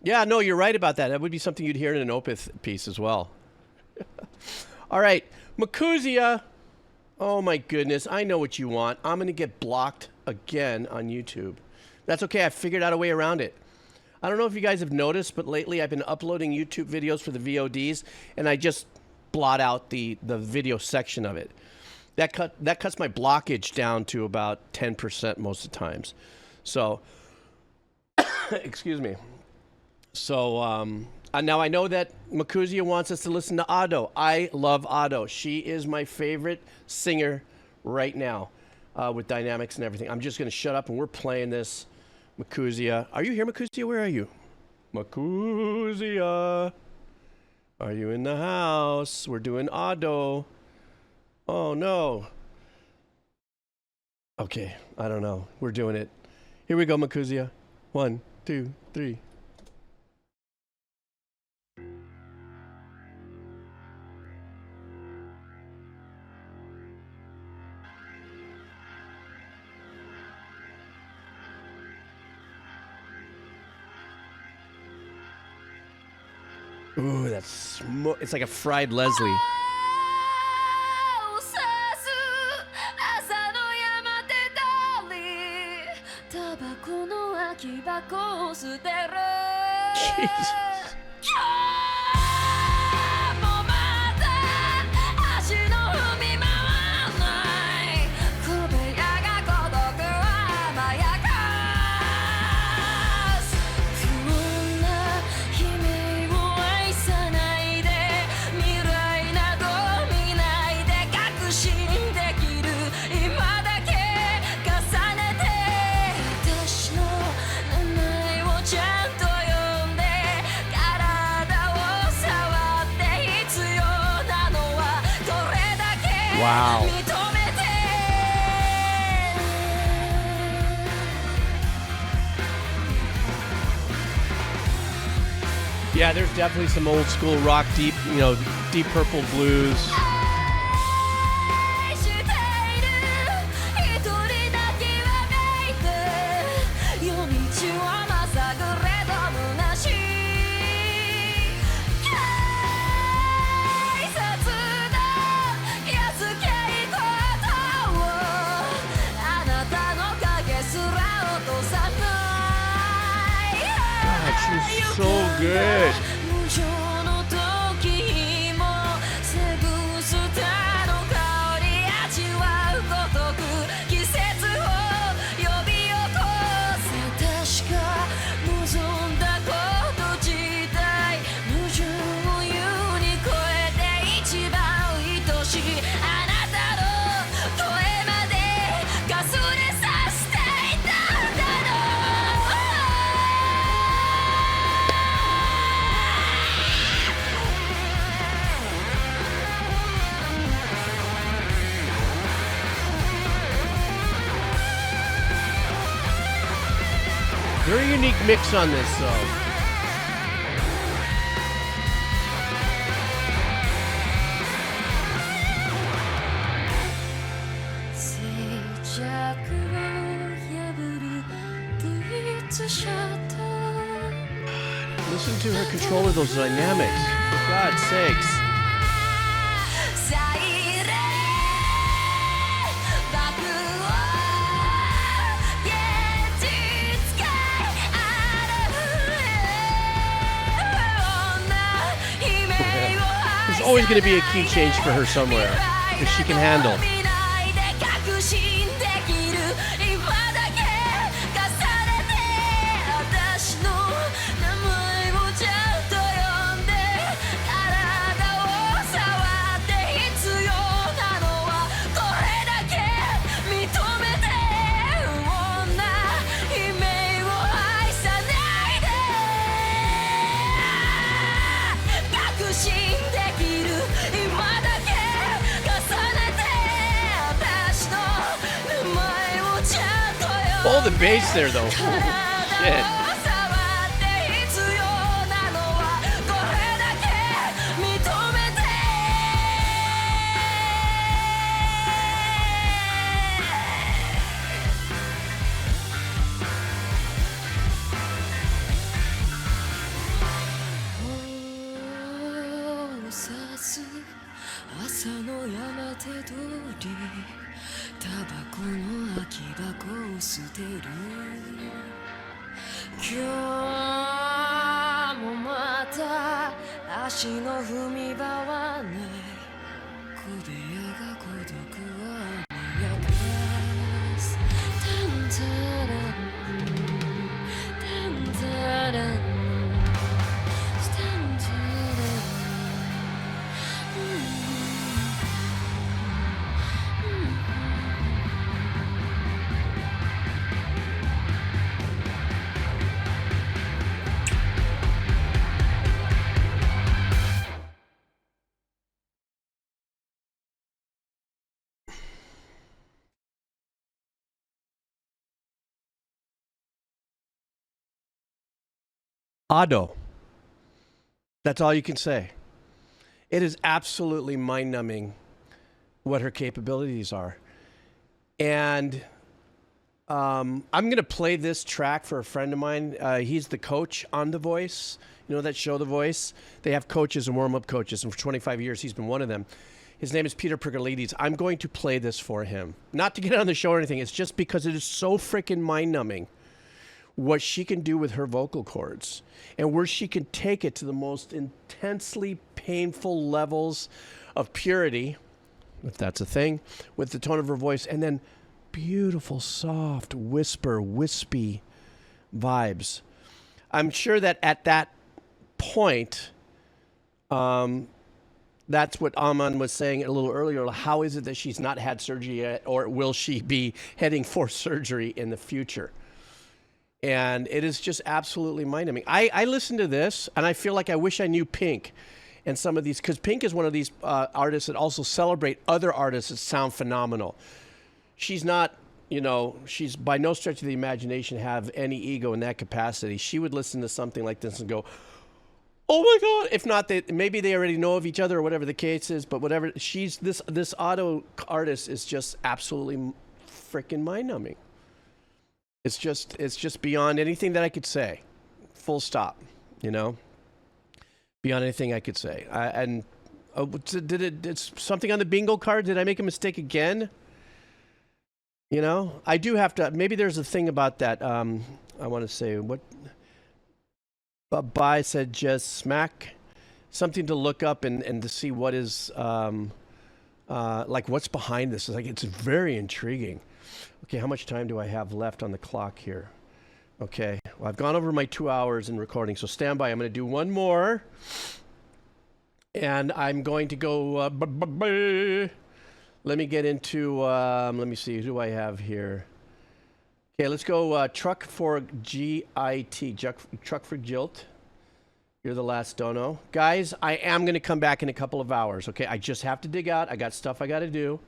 Yeah, no, you're right about that. That would be something you'd hear in an Opeth piece as well. All right. Makuzia, oh my goodness, I know what you want. I'm going to get blocked again on YouTube. That's okay, I figured out a way around it. I don't know if you guys have noticed, but lately I've been uploading YouTube videos for the VODs, and I just blot out the video section of it. That cuts my blockage down to about 10% most of the times. So, excuse me. So, now I know that Makuzia wants us to listen to Ado. I love Ado. She is my favorite singer right now with dynamics and everything. I'm just going to shut up and we're playing this. Makuzia. Are you here, Makuzia? Where are you? Makuzia. Are you in the house? We're doing Ado. Oh, no. Okay. I don't know. We're doing it. Here we go, Makuzia. 1, 2, 3. Ooh, that's it's like a fried Leslie. バコの空き箱を捨てる Jesus. 今日もまた足の踏み回らない小部屋が孤独を甘やかす不穏な悲鳴を愛さないで未来など見ないで確信できる今だけ重ねて私の名前をちゃんと呼んで体を触って必要なのはこれだけ Wow. 認めて Yeah, there's definitely some old school rock, deep, Deep Purple blues. 愛している一人だけは泣いて夜道をまさぐれど虚しい改札の安けいことをあなたの影すら落とさない God, she's so good. 無情の時もセブスターの香り味わうごとく季節を呼び起こす確か望んだこと自体矛盾を言うに超えて一番愛しいあなたの声までかすれさせていたんだろう Very unique mix on this, though. 静寂を破るブリッツシャッター Listen to her control of those dynamics. For God's sakes. サイレン爆音現実界ある女悲鳴を There's always going to be a key change for her somewhere that she can handle. 見ないで確信できる今だけ重ねて私の名前をちゃんと呼んで体を触って必要なのはこれだけ認めて女悲鳴を愛さないで確信できる今だけ重ねて私の名前をちゃんと呼んで Oh, the bass there, though. Shit. 触って必要なのはこれだけ認めて さす朝の山手通りタバコの空き箱を捨てる今日もまた足の踏み場はない小部屋が孤独を甘やかすタンタランタンタランタンタランAdo. That's all you can say. It is absolutely mind-numbing what her capabilities are. And I'm going to play this track for a friend of mine. He's the coach on The Voice. You know that show, The Voice? They have coaches and warm-up coaches, and for 25 years, he's been one of them. His name is Peter Pergolides. I'm going to play this for him. Not to get on the show or anything. It's just because it is so freaking mind-numbing what she can do with her vocal cords and where she can take it to the most intensely painful levels of purity, if that's a thing, with the tone of her voice, and then beautiful, soft, wispy vibes. I'm sure that at that point, that's what Aman was saying a little earlier. How is it that she's not had surgery yet, or will she be heading for surgery in the future? And it is just absolutely mind-numbing. I listen to this, and I feel like I wish I knew Pink and some of these, because Pink is one of these artists that also celebrate other artists that sound phenomenal. She's not, she's by no stretch of the imagination have any ego in that capacity. She would listen to something like this and go, oh my God. If not, maybe they already know of each other or whatever the case is, but whatever. This auto artist is just absolutely freaking mind-numbing. It's just beyond anything that I could say. Full stop, Beyond anything I could say. It's something on the bingo card? Did I make a mistake again? I do have to, maybe there's a thing about that. I want to say, what? Bye said just smack. Something to look up and to see what is, like what's behind this. It's very intriguing. Okay, how much time do I have left on the clock here? Okay, well, I've gone over my 2 hours in recording, so stand by. I'm going to do one more. And I'm going to go... let me get into... let me see, who do I have here? Okay, let's go Truck for G-I-T. Truck for Jilt. You're the last dono. Guys, I am going to come back in a couple of hours, okay? I just have to dig out. I got stuff I got to do.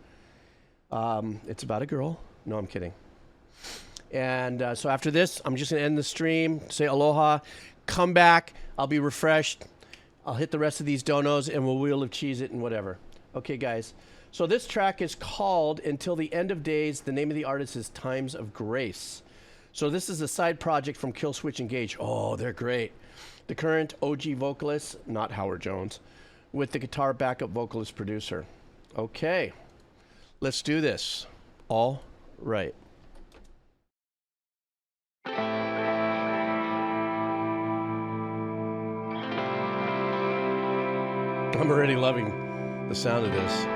It's about a girl. No, I'm kidding. And so after this, I'm just going to end the stream, say aloha, come back. I'll be refreshed. I'll hit the rest of these donos, and we'll wheel of cheese it and whatever. Okay, guys. So this track is called Until the End of Days. The name of the artist is Times of Grace. So this is a side project from Kill Switch Engage. Oh, they're great. The current OG vocalist, not Howard Jones, with the guitar backup vocalist producer. Okay. Let's do this. All right. I'm already loving the sound of this.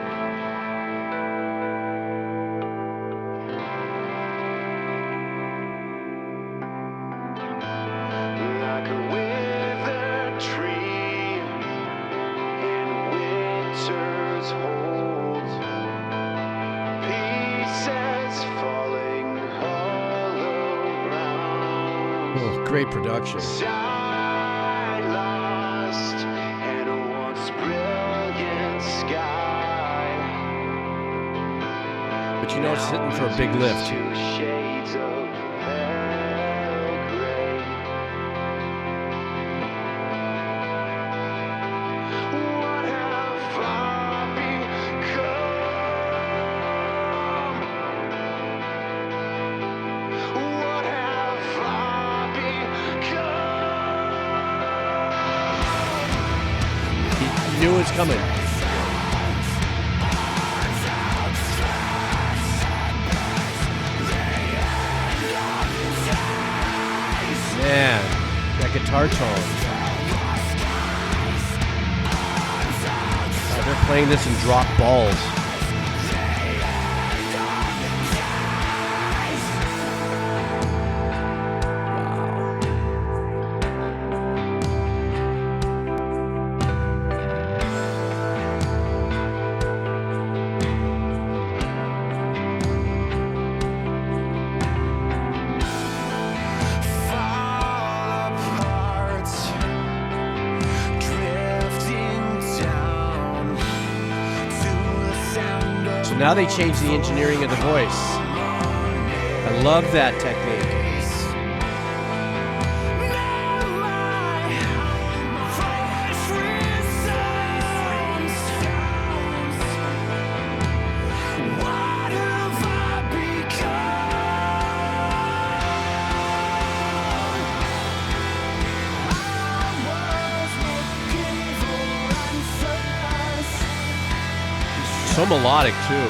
Like a withered tree in winter's hold, pieces falling all around. Oh, great production. I lost in a once brilliant sky. But it's hitting for a big lift. Two shades of pale gray. What have I become? What have I become? He knew it was coming. Man, that guitar tone. They're playing this in drop balls. Fall apart, drifting down to the sound of So now they changed the engineering of the voice. I love that technique. So melodic too.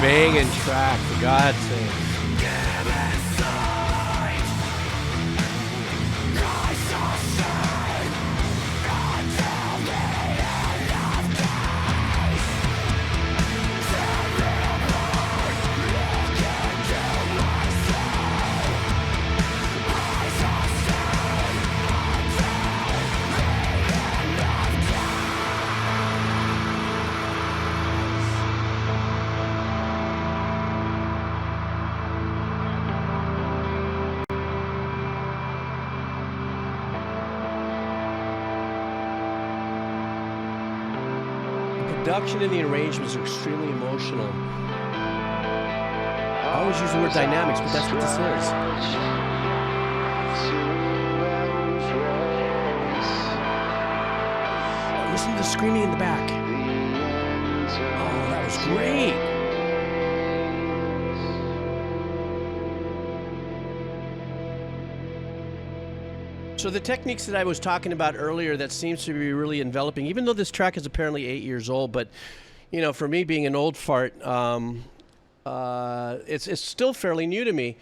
banging track, for God's sake. The production and the arrangements are extremely emotional. I always use the word dynamics, but that's what this is. Listen to the screaming in the back. Oh, that was great. So the techniques that I was talking about earlier that seems to be really enveloping, even though this track is apparently 8 years old, but you know, for me being an old fart, it's still fairly new to me.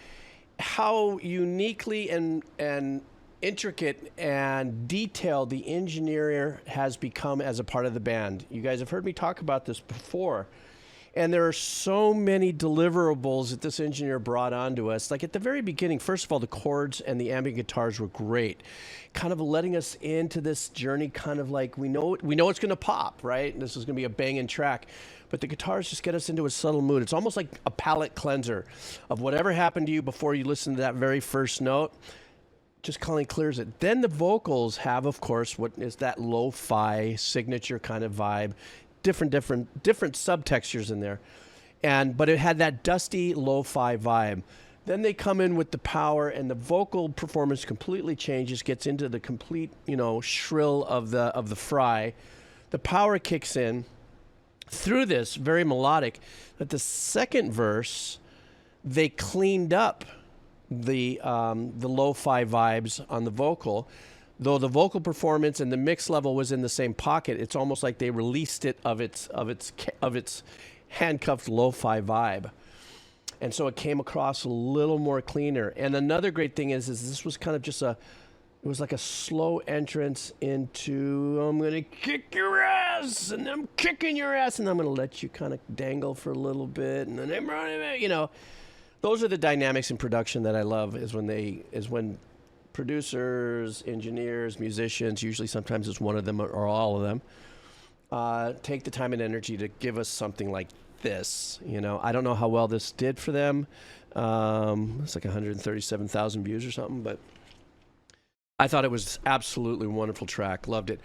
How uniquely and intricate and detailed the engineer has become as a part of the band. You guys have heard me talk about this before. And there are so many deliverables that this engineer brought onto us. Like at the very beginning, first of all, the chords and the ambient guitars were great. Kind of letting us into this journey, kind of like we know it's going to pop, right? And this is going to be a banging track. But the guitars just get us into a subtle mood. It's almost like a palate cleanser of whatever happened to you before you listen to that very first note. Just kind of clears it. Then the vocals have, of course, what is that lo-fi signature kind of vibe. Different subtextures in there. But it had that dusty lo-fi vibe. Then they come in with the power, and the vocal performance completely changes, gets into the complete, shrill of the fry. The power kicks in through this, very melodic. But the second verse, they cleaned up the lo-fi vibes on the vocal. Though the vocal performance and the mix level was in the same pocket, it's almost like they released it of its handcuffed lo-fi vibe. And so it came across a little more cleaner. And another great thing is this was kind of just it was like a slow entrance into, I'm going to kick your ass, and I'm kicking your ass, and I'm going to let you kind of dangle for a little bit, and then I'm running, Those are the dynamics in production that I love, is when producers, engineers, musicians, usually sometimes it's one of them or all of them, take the time and energy to give us something like this. I don't know how well this did for them. It's like 137,000 views or something, but I thought it was absolutely wonderful track. Loved it.